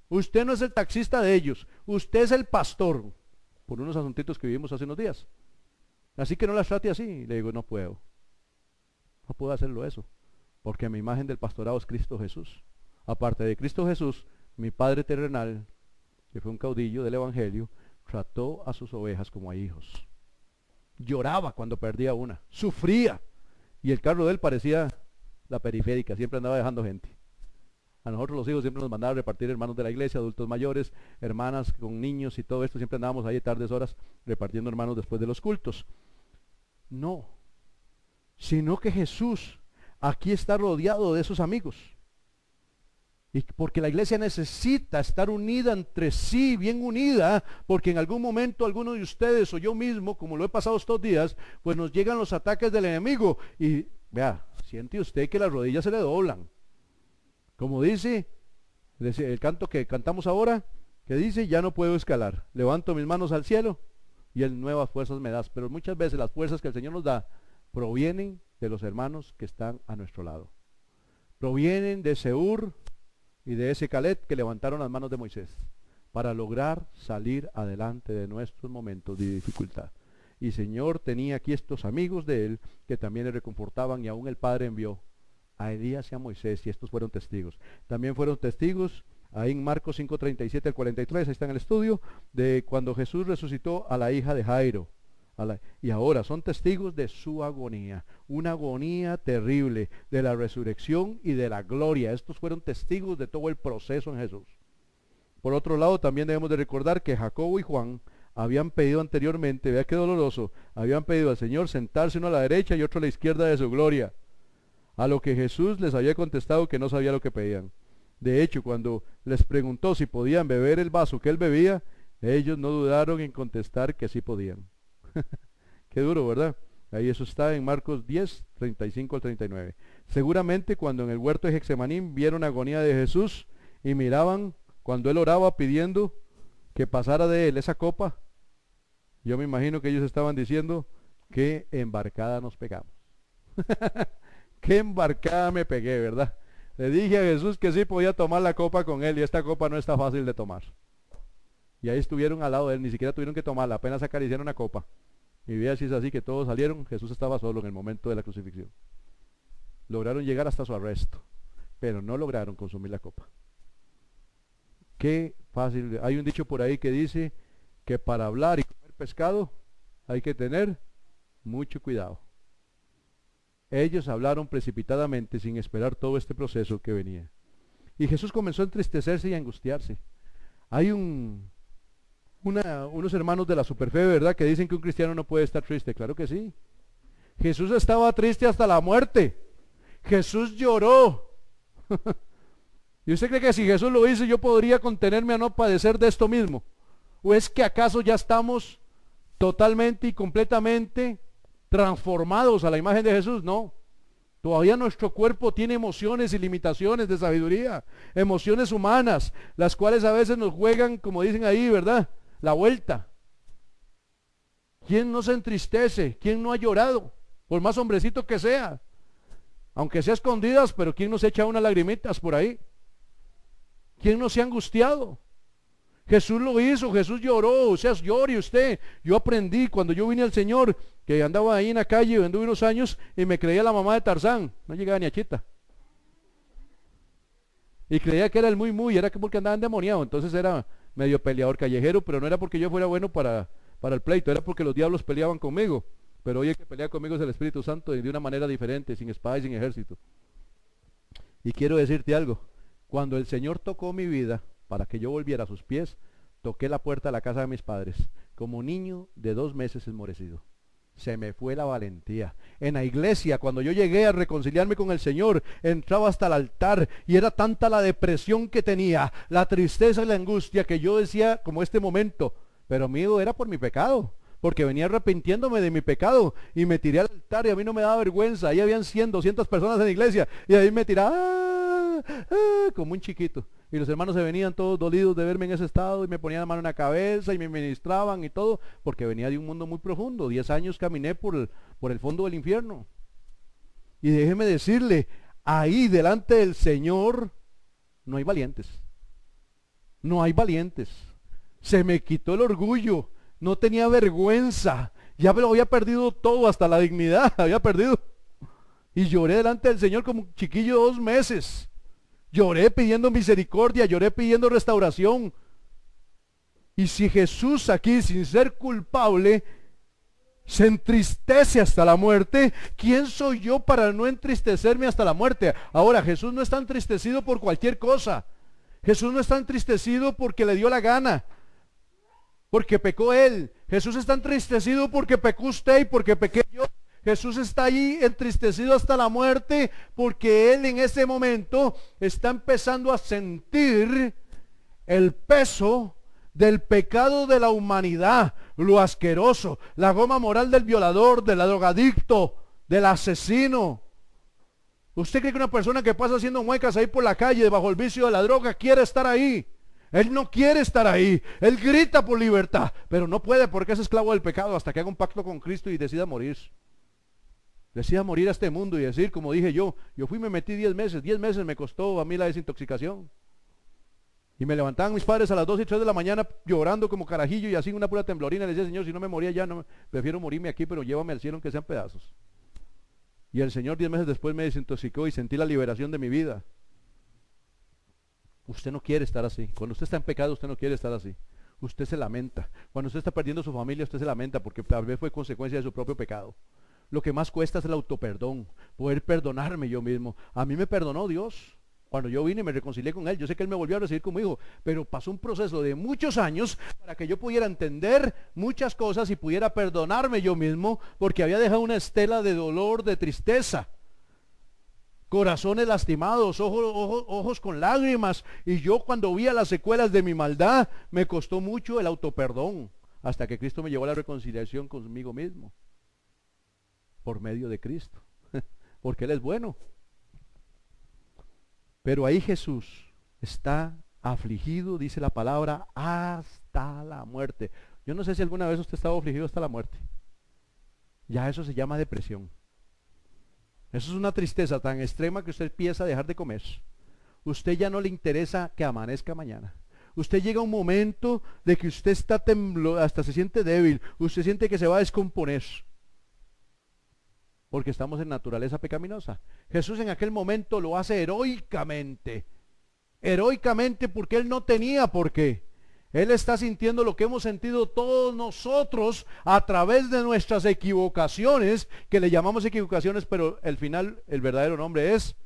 Usted no es el taxista de ellos. Usted es el pastor, por unos asuntitos que vivimos hace unos días. Así que no las trate así. Le digo, no puedo hacerlo eso, porque mi imagen del pastorado es Cristo Jesús. Aparte de Cristo Jesús, mi Padre terrenal, que fue un caudillo del Evangelio, trató a sus ovejas como a hijos. Lloraba cuando perdía una, sufría, y el carro de él parecía la periférica, siempre andaba dejando gente. A nosotros los hijos siempre nos mandaban a repartir hermanos de la iglesia, adultos mayores, hermanas con niños y todo esto, siempre andábamos ahí tardes horas repartiendo hermanos después de los cultos. No, sino que Jesús aquí está rodeado de esos amigos. Y porque la iglesia necesita estar unida entre sí, bien unida, porque en algún momento alguno de ustedes o yo mismo, como lo he pasado estos días, pues nos llegan los ataques del enemigo y vea, siente usted que las rodillas se le doblan. Como dice el canto que cantamos ahora, que dice, ya no puedo escalar, levanto mis manos al cielo y Él nuevas fuerzas me das. Pero muchas veces las fuerzas que el Señor nos da provienen de los hermanos que están a nuestro lado. Provienen de Seur y de ese Caleb que levantaron las manos de Moisés para lograr salir adelante de nuestros momentos de dificultad. Y Señor tenía aquí estos amigos de Él que también le reconfortaban, y aún el Padre envió a Elías y a Moisés, y estos fueron testigos. También fueron testigos ahí en Marcos 5:37 al 43, ahí está en el estudio, de cuando Jesús resucitó a la hija de Jairo. Y ahora son testigos de su agonía, una agonía terrible, de la resurrección y de la gloria. Estos fueron testigos de todo el proceso en Jesús. Por otro lado, también debemos de recordar que Jacobo y Juan habían pedido anteriormente, vea qué doloroso, habían pedido al Señor sentarse uno a la derecha y otro a la izquierda de su gloria, a lo que Jesús les había contestado que no sabía lo que pedían. De hecho, cuando les preguntó si podían beber el vaso que él bebía, ellos no dudaron en contestar que sí podían. Qué duro, ¿verdad? Ahí eso está en Marcos 10, 35 al 39. Seguramente cuando en el huerto de Getsemaní vieron agonía de Jesús y miraban cuando él oraba pidiendo que pasara de él esa copa, yo me imagino que ellos estaban diciendo, qué embarcada nos pegamos. Qué embarcada me pegué, ¿verdad? Le dije a Jesús que sí podía tomar la copa con él, y esta copa no está fácil de tomar. Y ahí estuvieron al lado de él, ni siquiera tuvieron que tomarla, apenas acariciaron una copa. Y vea si es así que todos salieron, Jesús estaba solo en el momento de la crucifixión. Lograron llegar hasta su arresto, pero no lograron consumir la copa. Qué fácil. Hay un dicho por ahí que dice que para hablar y comer pescado hay que tener mucho cuidado. Ellos hablaron precipitadamente sin esperar todo este proceso que venía. Y Jesús comenzó a entristecerse y a angustiarse. Hay unos hermanos de la superfe, ¿verdad?, que dicen que un cristiano no puede estar triste. Claro que sí. Jesús estaba triste hasta la muerte. Jesús lloró. ¿Y usted cree que si Jesús lo hizo, yo podría contenerme a no padecer de esto mismo? ¿O es que acaso ya estamos totalmente y completamente transformados a la imagen de Jesús? No. Todavía nuestro cuerpo tiene emociones y limitaciones de sabiduría, emociones humanas, las cuales a veces nos juegan, como dicen ahí, ¿verdad?, la vuelta. ¿Quién no se entristece? ¿Quién no ha llorado? Por más hombrecito que sea, aunque sea escondidas, pero ¿quién no se echa unas lagrimitas por ahí? ¿Quién no se ha angustiado? Jesús lo hizo, Jesús lloró. O sea, llore usted. Yo aprendí cuando yo vine al Señor, que andaba ahí en la calle, anduve unos años y me creía la mamá de Tarzán, no llegaba ni a Chita. Y creía que era el muy, era porque andaba endemoniado, entonces era medio peleador callejero, pero no era porque yo fuera bueno para el pleito, era porque los diablos peleaban conmigo. Pero hoy el que pelea conmigo es el Espíritu Santo, y de una manera diferente, sin espada y sin ejército. Y quiero decirte algo, cuando el Señor tocó mi vida para que yo volviera a sus pies, toqué la puerta de la casa de mis padres, como niño de 2 meses enmorecido. Se me fue la valentía. En la iglesia, cuando yo llegué a reconciliarme con el Señor, entraba hasta el altar y era tanta la depresión que tenía, la tristeza y la angustia, que yo decía, como este momento, pero mío era por mi pecado, porque venía arrepintiéndome de mi pecado, y me tiré al altar y a mí no me daba vergüenza. Ahí habían 100, 200 personas en la iglesia, y ahí me tiraba como un chiquito. Y los hermanos se venían todos dolidos de verme en ese estado y me ponían la mano en la cabeza y me ministraban y todo, porque venía de un mundo muy profundo. 10 años caminé por el fondo del infierno. Y déjeme decirle, ahí delante del Señor no hay valientes. No hay valientes. Se me quitó el orgullo, no tenía vergüenza, ya me lo había perdido todo, hasta la dignidad había perdido. Y lloré delante del Señor como un chiquillo de 2 meses. Lloré pidiendo misericordia, lloré pidiendo restauración. Y si Jesús aquí, sin ser culpable, se entristece hasta la muerte, ¿quién soy yo para no entristecerme hasta la muerte? Ahora, Jesús no está entristecido por cualquier cosa. Jesús no está entristecido porque le dio la gana, porque pecó él. Jesús está entristecido porque pecó usted y porque pequé yo. Jesús está ahí entristecido hasta la muerte porque Él en ese momento está empezando a sentir el peso del pecado de la humanidad, lo asqueroso, la goma moral del violador, del drogadicto, del asesino. ¿Usted cree que una persona que pasa haciendo muecas ahí por la calle bajo el vicio de la droga quiere estar ahí? Él no quiere estar ahí. Él grita por libertad, pero no puede porque es esclavo del pecado hasta que haga un pacto con Cristo y decida morir. Decía morir a este mundo y decir, como dije yo fui y me metí 10 meses, 10 meses me costó a mí la desintoxicación. Y me levantaban mis padres a las 2 y 3 de la mañana llorando como carajillo y así una pura temblorina. Le decía, Señor, si no me moría ya, no, prefiero morirme aquí, pero llévame al cielo aunque sean pedazos. Y el Señor 10 meses después me desintoxicó y sentí la liberación de mi vida. Usted no quiere estar así. Cuando usted está en pecado, usted no quiere estar así. Usted se lamenta. Cuando usted está perdiendo su familia, usted se lamenta porque tal vez fue consecuencia de su propio pecado. Lo que más cuesta es el autoperdón, poder perdonarme yo mismo. A mí me perdonó Dios cuando yo vine y me reconcilié con Él. Yo sé que Él me volvió a recibir como hijo, pero pasó un proceso de muchos años para que yo pudiera entender muchas cosas y pudiera perdonarme yo mismo, porque había dejado una estela de dolor, de tristeza, corazones lastimados, ojos con lágrimas. Y yo, cuando vi las secuelas de mi maldad, me costó mucho el autoperdón, hasta que Cristo me llevó a la reconciliación conmigo mismo. Por medio de Cristo, porque Él es bueno. Pero ahí Jesús está afligido, dice la palabra, hasta la muerte. Yo no sé si alguna vez usted estaba afligido hasta la muerte. Ya eso se llama depresión. Eso es una tristeza tan extrema que usted empieza a dejar de comer. Usted ya no le interesa que amanezca mañana. Usted llega a un momento de que usted está hasta se siente débil. Usted siente que se va a descomponer, porque estamos en naturaleza pecaminosa. Jesús en aquel momento lo hace heroicamente porque Él no tenía por qué. Él está sintiendo lo que hemos sentido todos nosotros a través de nuestras equivocaciones, que le llamamos equivocaciones, pero al final el verdadero nombre es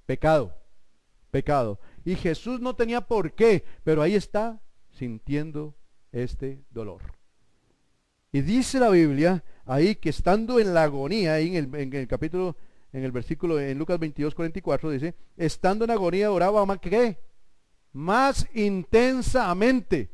pecado. Pecado. Y Jesús no tenía por qué, pero ahí está sintiendo este dolor. Y dice la Biblia ahí que estando en la agonía, ahí en el capítulo, en el versículo, en Lucas 22:44 dice, estando en agonía oraba más que ¿qué? Más intensamente,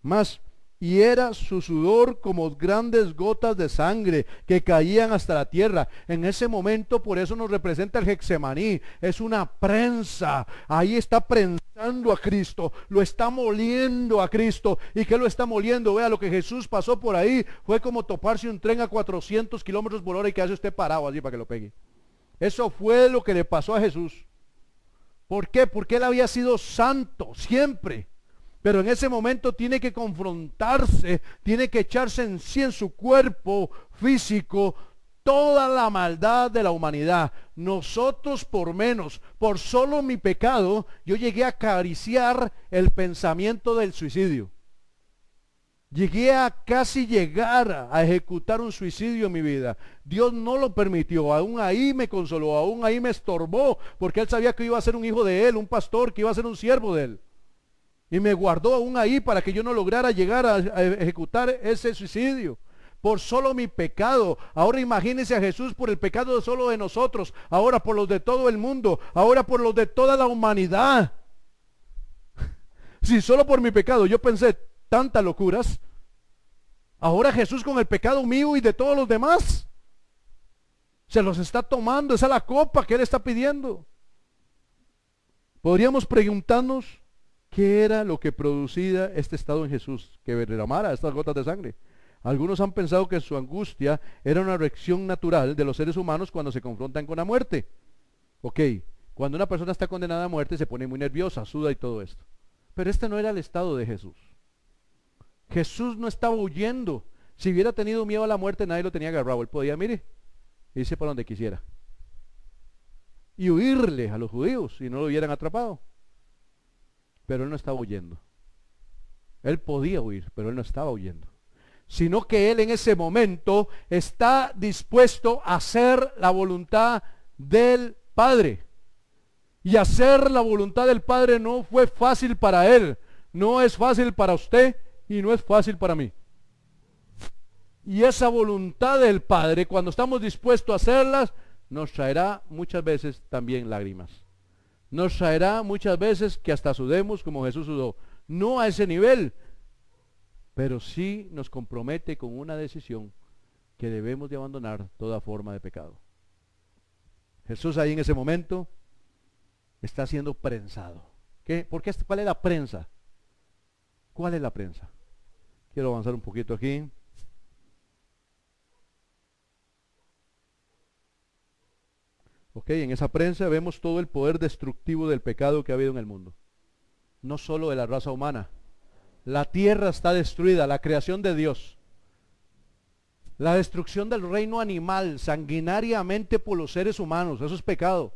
más, y era su sudor como grandes gotas de sangre que caían hasta la tierra. En ese momento, por eso nos representa el Getsemaní, es una prensa, ahí está prensando a Cristo, lo está moliendo a Cristo. ¿Y qué lo está moliendo? Vea, lo que Jesús pasó por ahí fue como toparse un tren a 400 kilómetros por hora y que hace usted parado así para que lo pegue. Eso fue lo que le pasó a Jesús. ¿Por qué? Porque él había sido santo siempre, pero en ese momento tiene que confrontarse, tiene que echarse en sí, en su cuerpo físico, toda la maldad de la humanidad. Nosotros por menos, por solo mi pecado, yo llegué a acariciar el pensamiento del suicidio. Llegué a casi llegar a ejecutar un suicidio en mi vida. Dios no lo permitió, aún ahí me consoló, aún ahí me estorbó, porque Él sabía que iba a ser un hijo de Él, un pastor, que iba a ser un siervo de Él. Y me guardó aún ahí para que yo no lograra llegar a ejecutar ese suicidio. Por solo mi pecado. Ahora imagínense a Jesús por el pecado solo de nosotros, ahora por los de todo el mundo, ahora por los de toda la humanidad. Si solo por mi pecado yo pensé tantas locuras, ahora Jesús con el pecado mío y de todos los demás se los está tomando. Esa es la copa que Él está pidiendo. Podríamos preguntarnos qué era lo que producía este estado en Jesús, que derramara estas gotas de sangre. Algunos han pensado que su angustia era una reacción natural de los seres humanos cuando se confrontan con la muerte. Ok, cuando una persona está condenada a muerte se pone muy nerviosa, suda y todo esto. Pero este no era el estado de Jesús. Jesús no estaba huyendo. Si hubiera tenido miedo a la muerte, nadie lo tenía agarrado. Él podía, mire, irse para donde quisiera y huirle a los judíos si no lo hubieran atrapado. Pero Él no estaba huyendo. Él podía huir, pero Él no estaba huyendo. Sino que Él en ese momento está dispuesto a hacer la voluntad del Padre. Y hacer la voluntad del Padre no fue fácil para Él. No es fácil para usted y no es fácil para mí. Y esa voluntad del Padre, cuando estamos dispuestos a hacerlas, nos traerá muchas veces también lágrimas. Nos traerá muchas veces que hasta sudemos como Jesús sudó. No a ese nivel, pero sí nos compromete con una decisión que debemos de abandonar toda forma de pecado. Jesús ahí en ese momento está siendo prensado. ¿Cuál es la prensa? ¿Cuál es la prensa? Quiero avanzar un poquito aquí. Ok, en esa prensa vemos todo el poder destructivo del pecado que ha habido en el mundo. No solo de la raza humana. La tierra está destruida, la creación de Dios. La destrucción del reino animal sanguinariamente por los seres humanos, eso es pecado.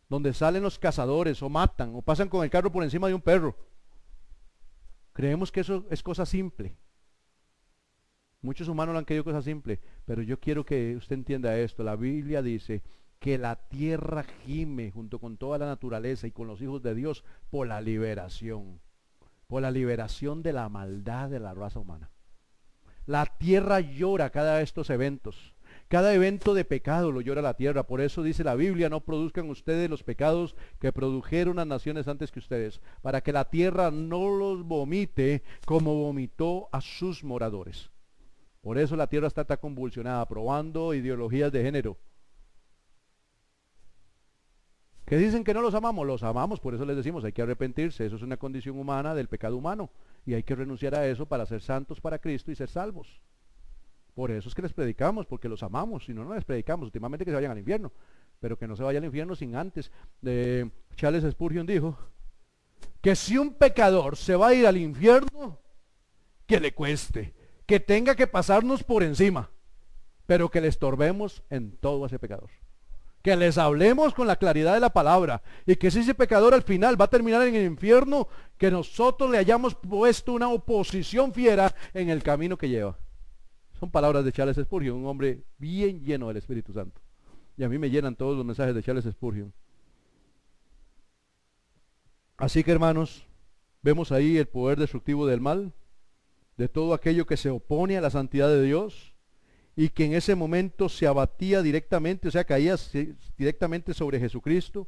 Donde salen los cazadores o matan o pasan con el carro por encima de un perro. Creemos que eso es cosa simple. Muchos humanos lo han querido cosa simple, pero yo quiero que usted entienda esto. La Biblia dice que la tierra gime junto con toda la naturaleza y con los hijos de Dios por la liberación de la maldad de la raza humana. La tierra llora cada de estos eventos. Cada evento de pecado lo llora la tierra. Por eso dice la Biblia, no produzcan ustedes los pecados que produjeron las naciones antes que ustedes, para que la tierra no los vomite como vomitó a sus moradores. Por eso la tierra está tan convulsionada, probando ideologías de género. ¿Que dicen que no los amamos? Por eso les decimos, hay que arrepentirse. Eso es una condición humana del pecado humano. Y hay que renunciar a eso para ser santos para Cristo y ser salvos. Por eso es que les predicamos, porque los amamos. Si no, no les predicamos, últimamente que se vayan al infierno. Pero que no se vaya al infierno sin antes. Charles Spurgeon dijo que si un pecador se va a ir al infierno, que le cueste, que tenga que pasarnos por encima, pero que le estorbemos en todo a ese pecador. que les hablemos con la claridad de la palabra, y que si ese pecador al final va a terminar en el infierno, que nosotros le hayamos puesto una oposición fiera en el camino que lleva. Son palabras de Charles Spurgeon, un hombre bien lleno del Espíritu Santo. Y a mí me llenan todos los mensajes de Charles Spurgeon. Así que, hermanos, vemos ahí el poder destructivo del mal, de todo aquello que se opone a la santidad de Dios, y que en ese momento se abatía directamente, o sea, caía directamente sobre Jesucristo,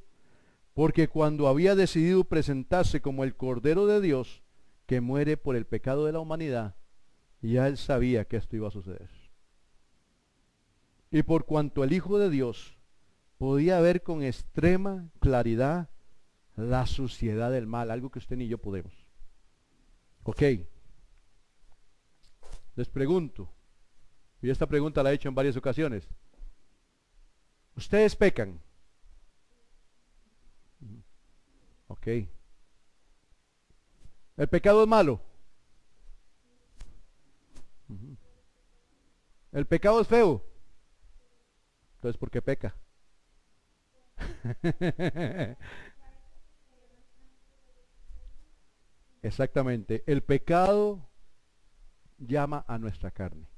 porque cuando había decidido presentarse como el Cordero de Dios, que muere por el pecado de la humanidad, ya él sabía que esto iba a suceder. Y por cuanto el Hijo de Dios podía ver con extrema claridad la suciedad del mal, algo que usted ni yo podemos. Ok, les pregunto, y esta pregunta la he hecho en varias ocasiones: ¿ustedes pecan? Ok. ¿El pecado es malo? ¿El pecado es feo? Entonces, ¿por qué peca? Exactamente. El pecado llama a nuestra carne.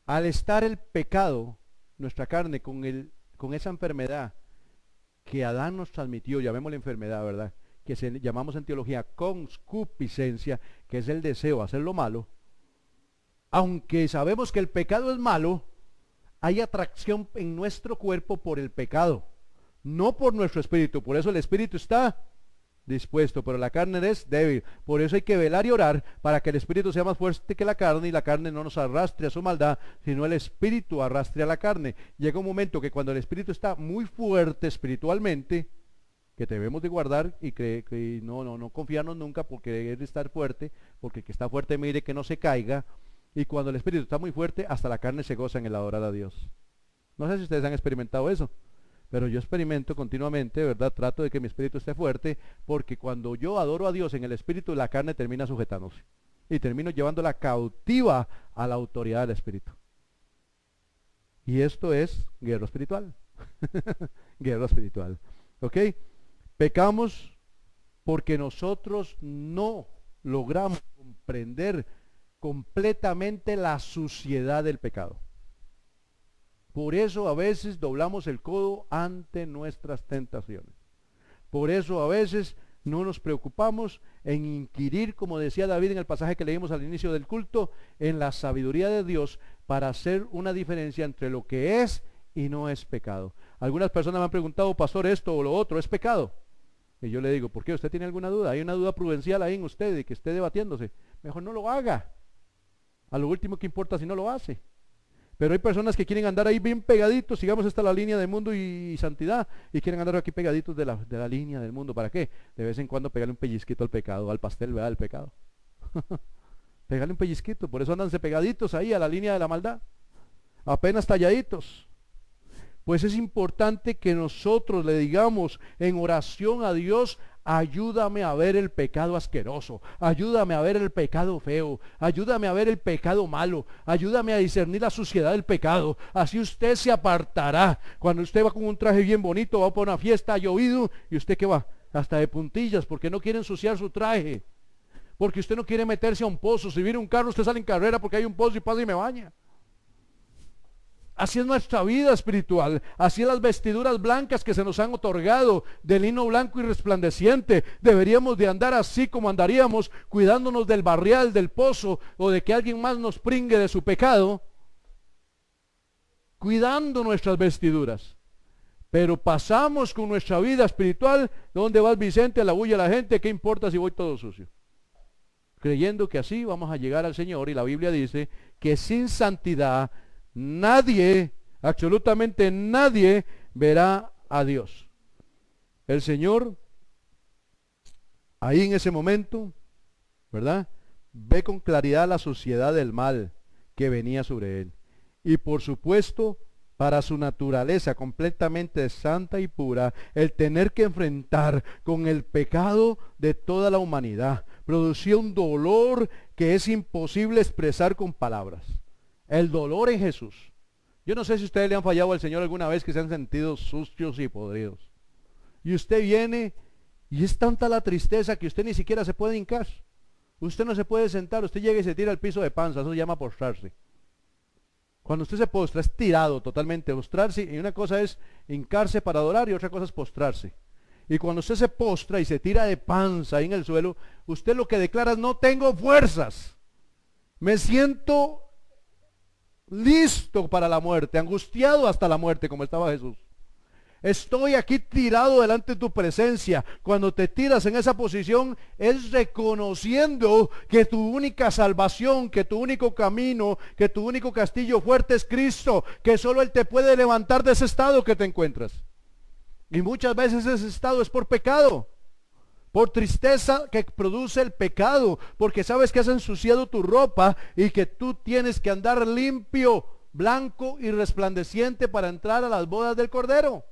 Al estar el pecado, nuestra carne, con esa enfermedad que Adán nos transmitió, llamémosle enfermedad, ¿verdad? Que llamamos en teología concupiscencia, que es el deseo de hacer lo malo. Aunque sabemos que el pecado es malo, hay atracción en nuestro cuerpo por el pecado, no por nuestro espíritu. Por eso el espíritu está dispuesto, pero la carne es débil. Por eso hay que velar y orar para que el espíritu sea más fuerte que la carne, y la carne no nos arrastre a su maldad, sino el espíritu arrastre a la carne. Llega un momento que cuando el espíritu está muy fuerte espiritualmente, que debemos de guardar y que no confiarnos nunca porque debe estar fuerte, porque el que está fuerte mire que no se caiga. Y cuando el espíritu está muy fuerte, hasta la carne se goza en el adorar a Dios. No sé si ustedes han experimentado eso, pero yo experimento continuamente, ¿verdad? Trato de que mi espíritu esté fuerte, porque cuando yo adoro a Dios en el espíritu, la carne termina sujetándose y termino llevándola cautiva a la autoridad del espíritu. Y esto es guerra espiritual. Guerra espiritual. ¿Ok? Pecamos porque nosotros no logramos comprender completamente la suciedad del pecado. Por eso a veces doblamos el codo ante nuestras tentaciones. Por eso a veces no nos preocupamos en inquirir, como decía David en el pasaje que leímos al inicio del culto, en la sabiduría de Dios para hacer una diferencia entre lo que es y no es pecado. Algunas personas me han preguntado: pastor, esto o lo otro, ¿es pecado? Y yo le digo: ¿por qué? ¿Usted tiene alguna duda? Hay una duda prudencial ahí en usted de que esté debatiéndose. Mejor no lo haga. A lo último, ¿qué importa si no lo hace? Pero hay personas que quieren andar ahí bien pegaditos, sigamos hasta la línea del mundo y santidad, y quieren andar aquí pegaditos de la línea del mundo. ¿Para qué? De vez en cuando pegarle un pellizquito al pecado, al pastel, ¿verdad? Del pecado. Pegarle un pellizquito, por eso andanse pegaditos ahí a la línea de la maldad, apenas talladitos. Pues es importante que nosotros le digamos en oración a Dios: ayúdame a ver el pecado asqueroso, ayúdame a ver el pecado feo, ayúdame a ver el pecado malo, ayúdame a discernir la suciedad del pecado. Así usted se apartará. Cuando usted va con un traje bien bonito, va para una fiesta, ha llovido, y usted ¿qué va? Hasta de puntillas, porque no quiere ensuciar su traje, porque usted no quiere meterse a un pozo. Si viene un carro, usted sale en carrera porque hay un pozo y pasa y me baña. Así es nuestra vida espiritual. Así es las vestiduras blancas que se nos han otorgado, de lino blanco y resplandeciente. Deberíamos de andar así como andaríamos, cuidándonos del barrial, del pozo, o de que alguien más nos pringue de su pecado, cuidando nuestras vestiduras. Pero pasamos con nuestra vida espiritual: ¿dónde vas, Vicente? A la bulla de la gente, ¿qué importa si voy todo sucio? Creyendo que así vamos a llegar al Señor. Y la Biblia dice que sin santidad nadie, absolutamente nadie, verá a Dios. El Señor, ahí en ese momento, ¿verdad?, ve con claridad la suciedad del mal que venía sobre él. Y por supuesto, para su naturaleza completamente santa y pura, el tener que enfrentar con el pecado de toda la humanidad producía un dolor que es imposible expresar con palabras. El dolor en Jesús. Yo no sé si ustedes le han fallado al Señor alguna vez, que se han sentido sucios y podridos. Y usted viene y es tanta la tristeza que usted ni siquiera se puede hincar. Usted no se puede sentar, usted llega y se tira al piso de panza, eso se llama postrarse. Cuando usted se postra es tirado totalmente, postrarse, y una cosa es hincarse para adorar y otra cosa es postrarse. Y cuando usted se postra y se tira de panza ahí en el suelo, usted lo que declara es: no tengo fuerzas, me siento listo para la muerte, angustiado hasta la muerte, como estaba Jesús. Estoy aquí tirado delante de tu presencia. Cuando te tiras en esa posición es reconociendo que tu única salvación, que tu único camino, que tu único castillo fuerte es Cristo, que solo Él te puede levantar de ese estado que te encuentras. Y muchas veces ese estado es por pecado, por tristeza que produce el pecado, porque sabes que has ensuciado tu ropa y que tú tienes que andar limpio, blanco y resplandeciente para entrar a las bodas del Cordero.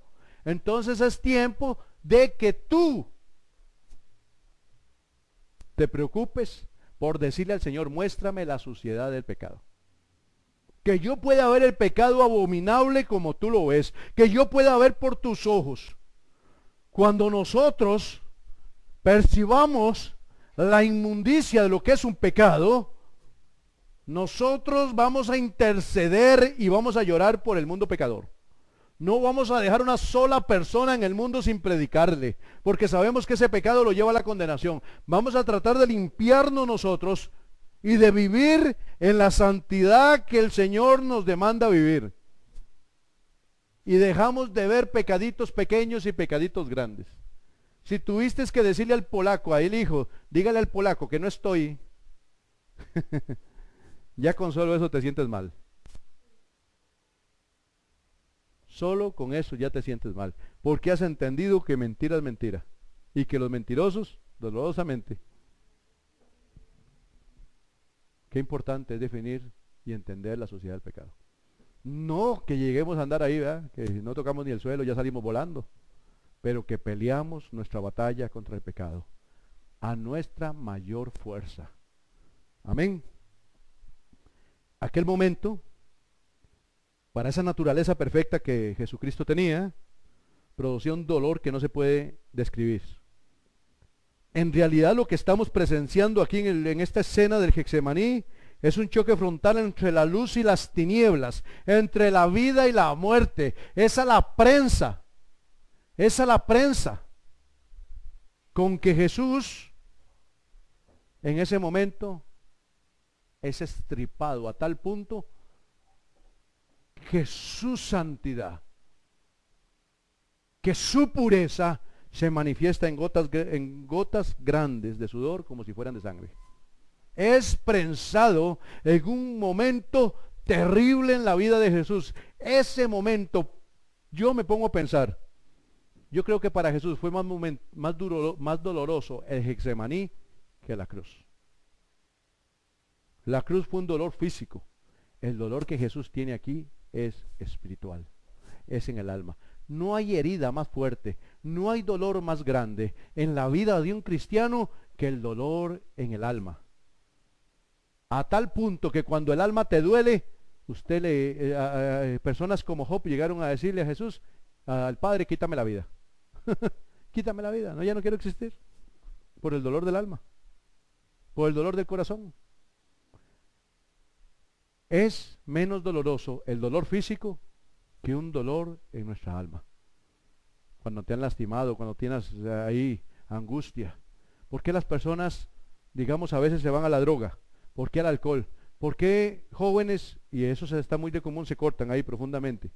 Entonces es tiempo de que tú te preocupes por decirle al Señor: muéstrame la suciedad del pecado. Que yo pueda ver el pecado abominable como tú lo ves, que yo pueda ver por tus ojos. Cuando nosotros percibamos la inmundicia de lo que es un pecado, nosotros vamos a interceder y vamos a llorar por el mundo pecador. No vamos a dejar una sola persona en el mundo sin predicarle, porque sabemos que ese pecado lo lleva a la condenación. Vamos a tratar de limpiarnos nosotros y de vivir en la santidad que el Señor nos demanda vivir. Y dejamos de ver pecaditos pequeños y pecaditos grandes. Si tuviste que decirle al polaco, a el hijo: dígale al polaco que no estoy, ya con solo eso te sientes mal. Solo con eso ya te sientes mal, porque has entendido que mentira es mentira y que los mentirosos, dolorosamente. Qué importante es definir y entender la sociedad del pecado. No que lleguemos a andar ahí, ¿verdad?, que no tocamos ni el suelo, ya salimos volando, pero que peleamos nuestra batalla contra el pecado a nuestra mayor fuerza. Amén. Aquel momento, para esa naturaleza perfecta que Jesucristo tenía, producía un dolor que no se puede describir. En realidad lo que estamos presenciando aquí en esta escena del Getsemaní es un choque frontal entre la luz y las tinieblas, entre la vida y la muerte. Esa la prensa con que Jesús en ese momento es estripado a tal punto que su santidad, que su pureza se manifiesta en gotas grandes de sudor como si fueran de sangre. Es prensado en un momento terrible en la vida de Jesús. Ese momento, yo me pongo a pensar, yo creo que para Jesús fue más doloroso el Getsemaní que la cruz. La cruz fue un dolor físico. El dolor que Jesús tiene aquí es espiritual, es en el alma. No hay herida más fuerte, no hay dolor más grande en la vida de un cristiano que el dolor en el alma. A tal punto que cuando el alma te duele, personas como Job llegaron a decirle a Jesús, al Padre: quítame la vida. Quítame la vida, no, ya no quiero existir. Por el dolor del alma, por el dolor del corazón. Es menos doloroso el dolor físico que un dolor en nuestra alma. Cuando te han lastimado, cuando tienes ahí angustia. ¿Por qué las personas, digamos, a veces se van a la droga? ¿Por qué al alcohol? ¿Por qué jóvenes, y eso está muy de común, se cortan ahí profundamente?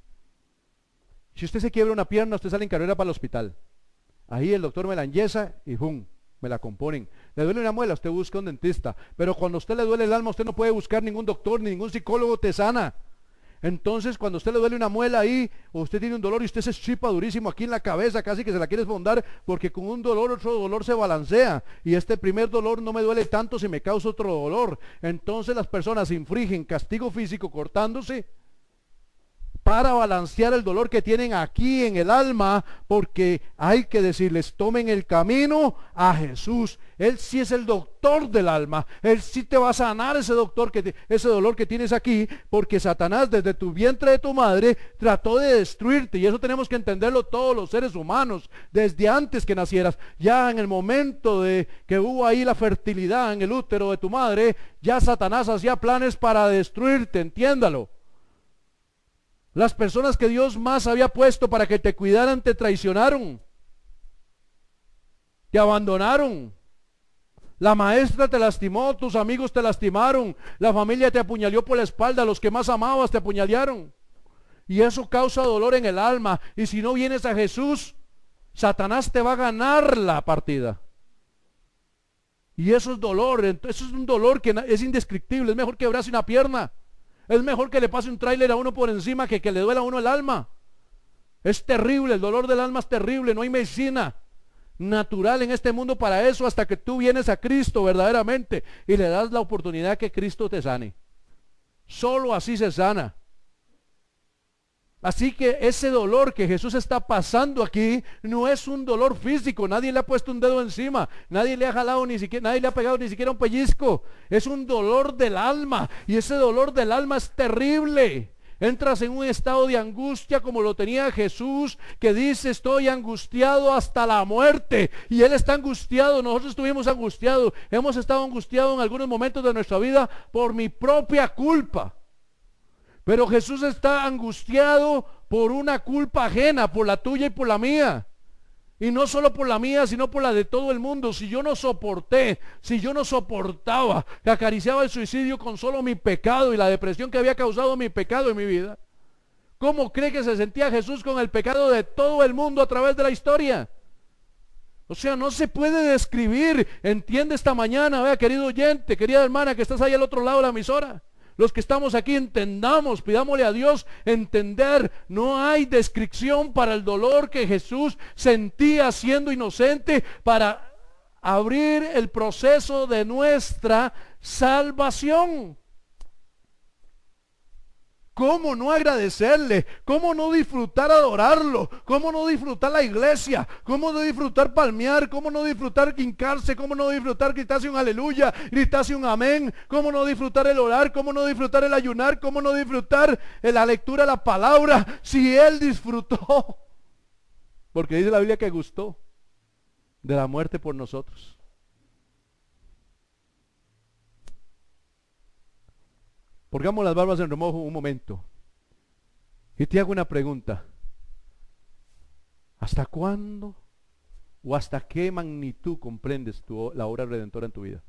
Si usted se quiebra una pierna, usted sale en carrera para el hospital. Ahí el doctor me la enyesa y ¡pum!, me la componen. Le duele una muela, usted busca un dentista. Pero cuando a usted le duele el alma, usted no puede buscar ningún doctor, ni ningún psicólogo te sana. Entonces, cuando a usted le duele una muela ahí, o usted tiene un dolor y usted se chipa durísimo aquí en la cabeza, casi que se la quiere esfondar, porque con un dolor, otro dolor se balancea. Y este primer dolor no me duele tanto si me causa otro dolor. Entonces las personas infringen castigo físico cortándose para balancear el dolor que tienen aquí en el alma, porque hay que decirles, tomen el camino a Jesús. Él sí es el doctor del alma. Él sí te va a sanar ese dolor que tienes aquí, porque Satanás desde tu vientre de tu madre trató de destruirte, y eso tenemos que entenderlo todos los seres humanos, desde antes que nacieras. Ya en el momento de que hubo ahí la fertilidad en el útero de tu madre, ya Satanás hacía planes para destruirte, entiéndalo. Las personas que Dios más había puesto para que te cuidaran te traicionaron, te abandonaron. La maestra te lastimó, tus amigos te lastimaron, la familia te apuñaló por la espalda, los que más amabas te apuñalearon. Y eso causa dolor en el alma. Y si no vienes a Jesús, Satanás te va a ganar la partida. Y eso es dolor, eso es un dolor que es indescriptible. Es mejor quebrarse una pierna. Es mejor que le pase un tráiler a uno por encima que le duela a uno el alma. Es terrible, el dolor del alma es terrible. No hay medicina natural en este mundo para eso, hasta que tú vienes a Cristo verdaderamente y le das la oportunidad que Cristo te sane. Solo así se sana. Así que ese dolor que Jesús está pasando aquí no es un dolor físico. Nadie le ha puesto un dedo encima, nadie le ha jalado ni siquiera, nadie le ha pegado ni siquiera un pellizco. Es un dolor del alma, y ese dolor del alma es terrible. Entras en un estado de angustia como lo tenía Jesús, que dice: estoy angustiado hasta la muerte. Y Él está angustiado, nosotros estuvimos angustiados, hemos estado angustiados en algunos momentos de nuestra vida por mi propia culpa. Pero Jesús está angustiado por una culpa ajena, por la tuya y por la mía. Y no solo por la mía, sino por la de todo el mundo. Si yo no soportaba, que acariciaba el suicidio con solo mi pecado y la depresión que había causado mi pecado en mi vida, ¿cómo cree que se sentía Jesús con el pecado de todo el mundo a través de la historia? O sea, no se puede describir. Entiende esta mañana, vea, querido oyente, querida hermana que estás ahí al otro lado de la emisora. Los que estamos aquí entendamos, pidámosle a Dios entender. No hay descripción para el dolor que Jesús sentía siendo inocente, para abrir el proceso de nuestra salvación. ¿Cómo no agradecerle? ¿Cómo no disfrutar adorarlo? ¿Cómo no disfrutar la iglesia? ¿Cómo no disfrutar palmear? ¿Cómo no disfrutar hincarse? ¿Cómo no disfrutar gritarse un aleluya? Gritarse un amén. ¿Cómo no disfrutar el orar? ¿Cómo no disfrutar el ayunar? ¿Cómo no disfrutar la lectura de la palabra? Si Él disfrutó, porque dice la Biblia que gustó de la muerte por nosotros. Pongamos las barbas en remojo un momento y te hago una pregunta: ¿hasta cuándo o hasta qué magnitud comprendes la obra redentora en tu vida?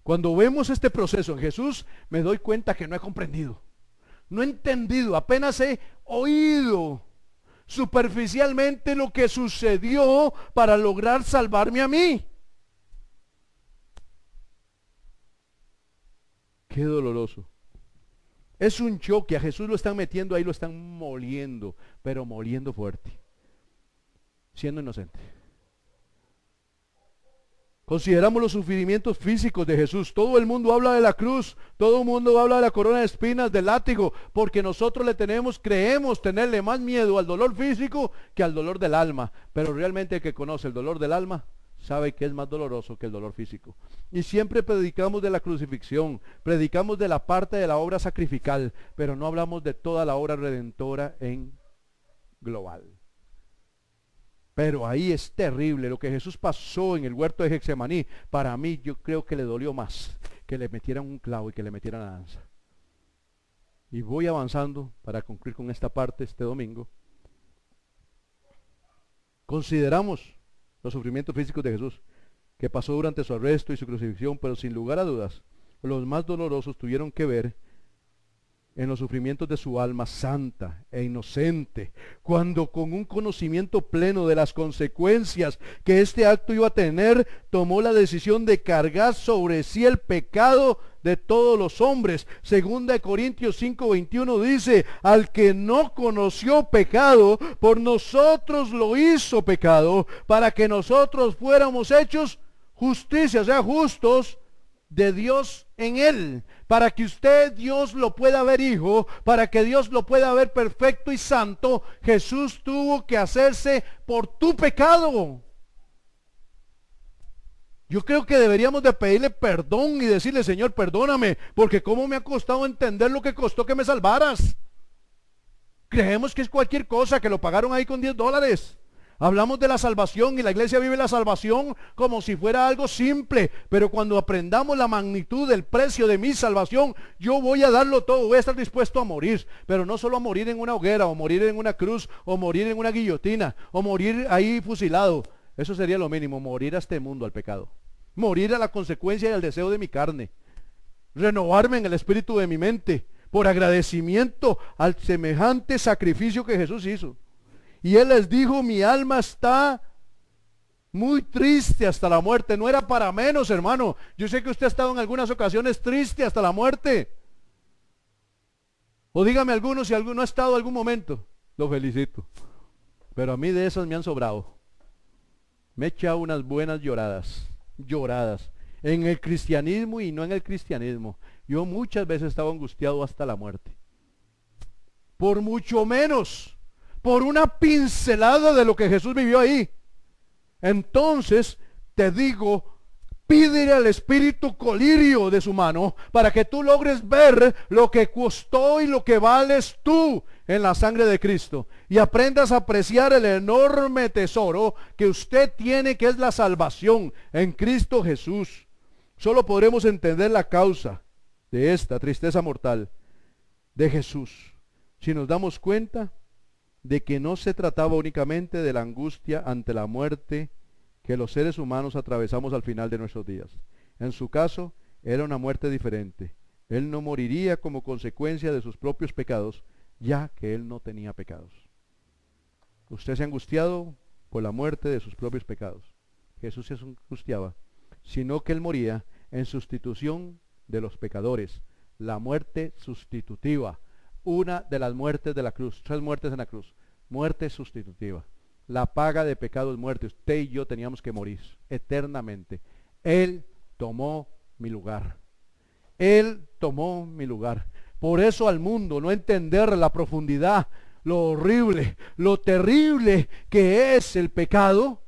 Cuando vemos este proceso en Jesús, me doy cuenta que no he comprendido, no he entendido, apenas he oído superficialmente lo que sucedió para lograr salvarme a mí. Qué doloroso. Es un choque. A Jesús lo están metiendo ahí, lo están moliendo, pero moliendo fuerte, siendo inocente. Consideramos los sufrimientos físicos de Jesús. Todo el mundo habla de la cruz, todo el mundo habla de la corona de espinas, del látigo, porque nosotros creemos tenerle más miedo al dolor físico que al dolor del alma. Pero realmente el que conoce el dolor del alma sabe que es más doloroso que el dolor físico. Y siempre predicamos de la crucifixión, predicamos de la parte de la obra sacrificial, pero no hablamos de toda la obra redentora en global. Pero ahí es terrible lo que Jesús pasó en el huerto de Getsemaní. Para mí, yo creo que le dolió más que le metieran un clavo y que le metieran la lanza. Y voy avanzando para concluir con esta parte este domingo. Consideramos los sufrimientos físicos de Jesús, que pasó durante su arresto y su crucifixión, pero sin lugar a dudas, los más dolorosos tuvieron que ver en los sufrimientos de su alma santa e inocente, cuando con un conocimiento pleno de las consecuencias que este acto iba a tener, tomó la decisión de cargar sobre sí el pecado de todos los hombres. Segunda de Corintios 5:21 dice: al que no conoció pecado, por nosotros lo hizo pecado, para que nosotros fuéramos hechos justicia, o sea, justos de Dios en él, para que usted, Dios, lo pueda ver hijo, para que Dios lo pueda ver perfecto y santo, Jesús tuvo que hacerse por tu pecado. Yo creo que deberíamos de pedirle perdón y decirle, Señor, perdóname, porque cómo me ha costado entender lo que costó que me salvaras. Creemos que es cualquier cosa, que lo pagaron ahí con $10. Hablamos de la salvación y la iglesia vive la salvación como si fuera algo simple, pero cuando aprendamos la magnitud del precio de mi salvación, yo voy a darlo todo, voy a estar dispuesto a morir, pero no solo a morir en una hoguera, o morir en una cruz, o morir en una guillotina, o morir ahí fusilado. Eso sería lo mínimo, morir a este mundo, al pecado, morir a la consecuencia y al deseo de mi carne, renovarme en el espíritu de mi mente, por agradecimiento al semejante sacrificio que Jesús hizo. Y Él les dijo, mi alma está muy triste hasta la muerte. No era para menos, hermano. Yo sé que usted ha estado en algunas ocasiones triste hasta la muerte. O dígame alguno si alguno ha estado algún momento. Lo felicito. Pero a mí de esas me han sobrado. Me he echado unas buenas lloradas. En el cristianismo y no en el cristianismo. Yo muchas veces estaba angustiado hasta la muerte. Por mucho menos, por una pincelada de lo que Jesús vivió ahí. Entonces, te digo, pídele al Espíritu colirio de su mano para que tú logres ver lo que costó y lo que vales tú en la sangre de Cristo. Y aprendas a apreciar el enorme tesoro que usted tiene, que es la salvación en Cristo Jesús. Solo podremos entender la causa de esta tristeza mortal de Jesús si nos damos cuenta de que no se trataba únicamente de la angustia ante la muerte que los seres humanos atravesamos al final de nuestros días. En su caso, era una muerte diferente. Él no moriría como consecuencia de sus propios pecados, ya que él no tenía pecados. Usted se ha angustiado por la muerte de sus propios pecados. Jesús se angustiaba, sino que él moría en sustitución de los pecadores. La muerte sustitutiva. Una de las muertes de la cruz, 3 muertes en la cruz, muerte sustitutiva. La paga de pecado es muerte. Usted y yo teníamos que morir eternamente. Él tomó mi lugar. Él tomó mi lugar. Por eso al mundo no entender la profundidad, lo horrible, lo terrible que es el pecado,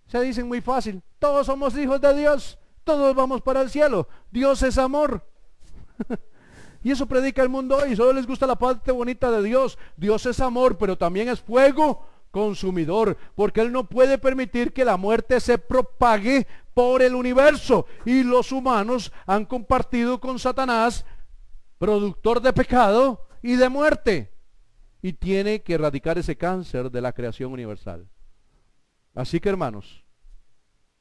se dicen muy fácil, todos somos hijos de Dios, todos vamos para el cielo, Dios es amor. Y eso predica el mundo hoy, solo les gusta la parte bonita de Dios. Dios es amor, pero también es fuego consumidor, porque Él no puede permitir que la muerte se propague por el universo. Y los humanos han compartido con Satanás, productor de pecado y de muerte. Y tiene que erradicar ese cáncer de la creación universal. Así que, hermanos,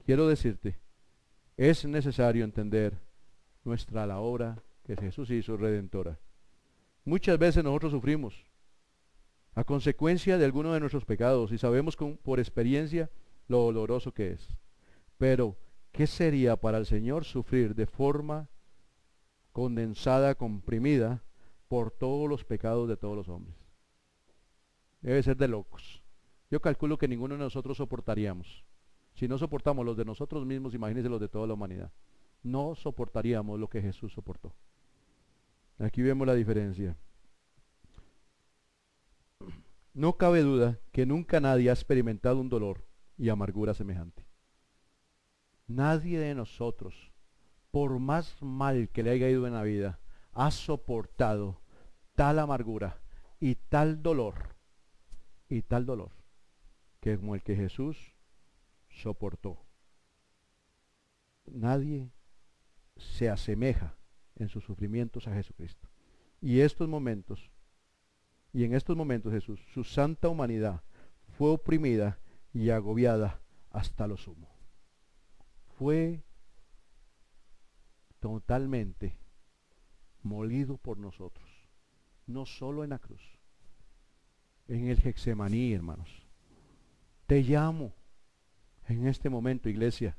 quiero decirte, es necesario entender la obra que Jesús hizo redentora. Muchas veces nosotros sufrimos a consecuencia de alguno de nuestros pecados y sabemos por experiencia lo doloroso que es. Pero, ¿qué sería para el Señor sufrir de forma condensada, comprimida, por todos los pecados de todos los hombres? Debe ser de locos. Yo calculo que ninguno de nosotros soportaríamos. Si no soportamos los de nosotros mismos, imagínense los de toda la humanidad. No soportaríamos lo que Jesús soportó. Aquí vemos la diferencia. No cabe duda que nunca nadie ha experimentado un dolor y amargura semejante. Nadie de nosotros, por más mal que le haya ido en la vida, ha soportado tal amargura y tal dolor, que como el que Jesús soportó. Nadie se asemeja en sus sufrimientos a Jesucristo. Y en estos momentos Jesús, su santa humanidad, fue oprimida y agobiada hasta lo sumo. Fue totalmente molido por nosotros, no solo en la cruz, en el Getsemaní, hermanos. Te llamo en este momento, iglesia.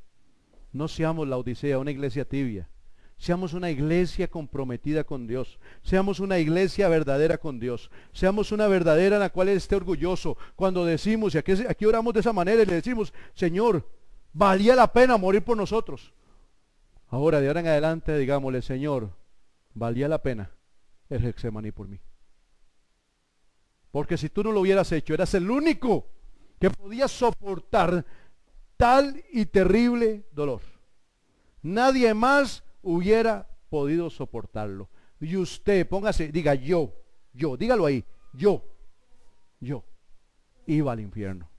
No seamos la Odisea, una iglesia tibia. Seamos una iglesia comprometida con Dios. Seamos una iglesia verdadera con Dios. Seamos una verdadera en la cual Él esté orgulloso. Cuando decimos, y aquí oramos de esa manera y le decimos, Señor, valía la pena morir por nosotros. Ahora, de ahora en adelante, digámosle, Señor, valía la pena el Getsemaní por mí. Porque si tú no lo hubieras hecho, eras el único que podía soportar tal y terrible dolor. Nadie más hubiera podido soportarlo. Y usted, póngase, diga yo, dígalo ahí, yo iba al infierno.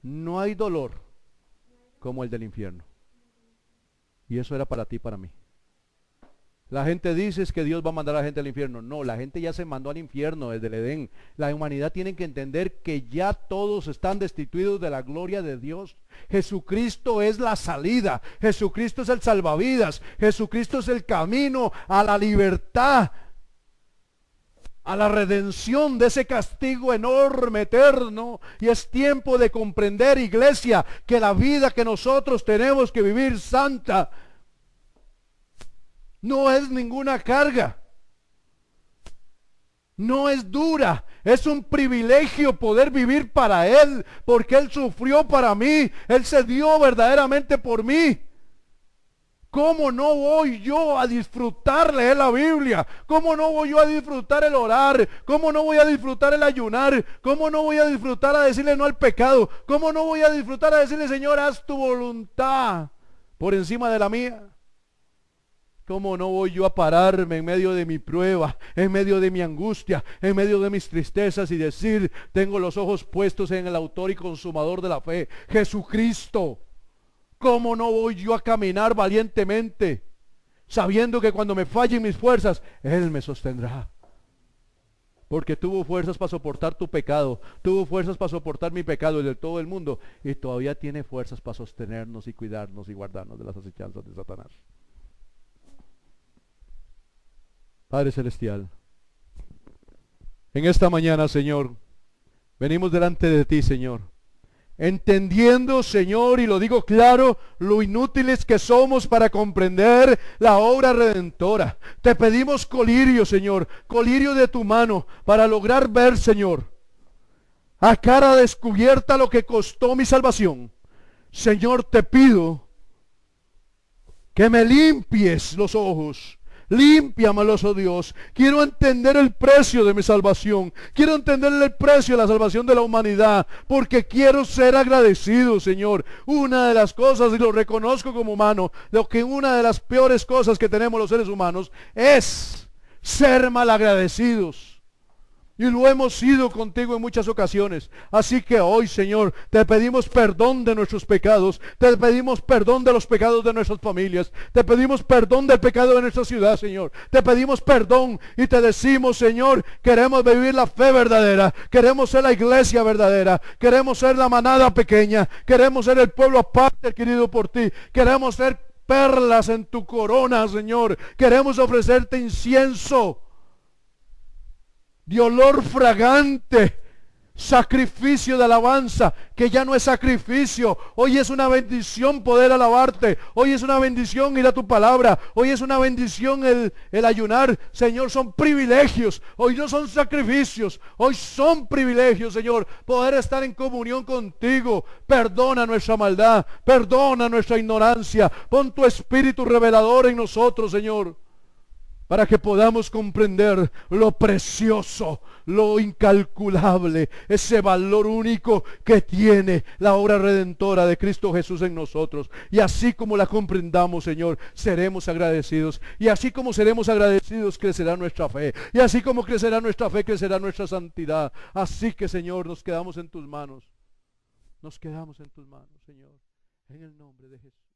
No hay dolor como el del infierno. Y eso era para ti y para mí. La gente dice es que Dios va a mandar a la gente al infierno. No, la gente ya se mandó al infierno desde el Edén. La humanidad tiene que entender que ya todos están destituidos de la gloria de Dios. Jesucristo es la salida. Jesucristo es el salvavidas. Jesucristo es el camino a la libertad, a la redención de ese castigo enorme, eterno. Y es tiempo de comprender, iglesia, que la vida que nosotros tenemos que vivir santa no es ninguna carga, no es dura, es un privilegio poder vivir para Él, porque Él sufrió para mí, Él se dio verdaderamente por mí. ¿Cómo no voy yo a disfrutar leer la Biblia? ¿Cómo no voy yo a disfrutar el orar? ¿Cómo no voy a disfrutar el ayunar? ¿Cómo no voy a disfrutar a decirle no al pecado? ¿Cómo no voy a disfrutar a decirle, Señor, haz tu voluntad por encima de la mía? ¿Cómo no voy yo a pararme en medio de mi prueba, en medio de mi angustia, en medio de mis tristezas y decir, tengo los ojos puestos en el autor y consumador de la fe, Jesucristo? ¿Cómo no voy yo a caminar valientemente, sabiendo que cuando me fallen mis fuerzas, Él me sostendrá? Porque tuvo fuerzas para soportar tu pecado, tuvo fuerzas para soportar mi pecado y de todo el mundo, y todavía tiene fuerzas para sostenernos y cuidarnos y guardarnos de las acechanzas de Satanás. Padre Celestial, en esta mañana, Señor, venimos delante de ti, Señor, entendiendo, Señor, y lo digo claro, lo inútiles que somos para comprender la obra redentora. Te pedimos colirio, Señor, colirio de tu mano, para lograr ver, Señor, a cara descubierta lo que costó mi salvación. Señor, te pido que me limpies los ojos. Límpiamelos, oh Dios. Quiero entender el precio de mi salvación. Quiero entender el precio de la salvación de la humanidad. Porque quiero ser agradecido, Señor. Una de las cosas, y lo reconozco como humano, una de las peores cosas que tenemos los seres humanos es ser malagradecidos. Y lo hemos sido contigo en muchas ocasiones. Así que hoy, Señor, te pedimos perdón de nuestros pecados. Te pedimos perdón de los pecados de nuestras familias. Te pedimos perdón del pecado de nuestra ciudad, Señor. Te pedimos perdón y te decimos, Señor, queremos vivir la fe verdadera. Queremos ser la iglesia verdadera. Queremos ser la manada pequeña. Queremos ser el pueblo aparte adquirido por ti. Queremos ser perlas en tu corona, Señor. Queremos ofrecerte incienso de olor fragante, sacrificio de alabanza, que ya no es sacrificio. Hoy es una bendición poder alabarte. Hoy es una bendición ir a tu palabra. Hoy es una bendición el ayunar. Señor, son privilegios. Hoy no son sacrificios. Hoy son privilegios, Señor, poder estar en comunión contigo. Perdona nuestra maldad. Perdona nuestra ignorancia. Pon tu espíritu revelador en nosotros, Señor, para que podamos comprender lo precioso, lo incalculable, ese valor único que tiene la obra redentora de Cristo Jesús en nosotros. Y así como la comprendamos, Señor, seremos agradecidos. Y así como seremos agradecidos, crecerá nuestra fe. Y así como crecerá nuestra fe, crecerá nuestra santidad. Así que, Señor, nos quedamos en tus manos. Nos quedamos en tus manos, Señor, en el nombre de Jesús.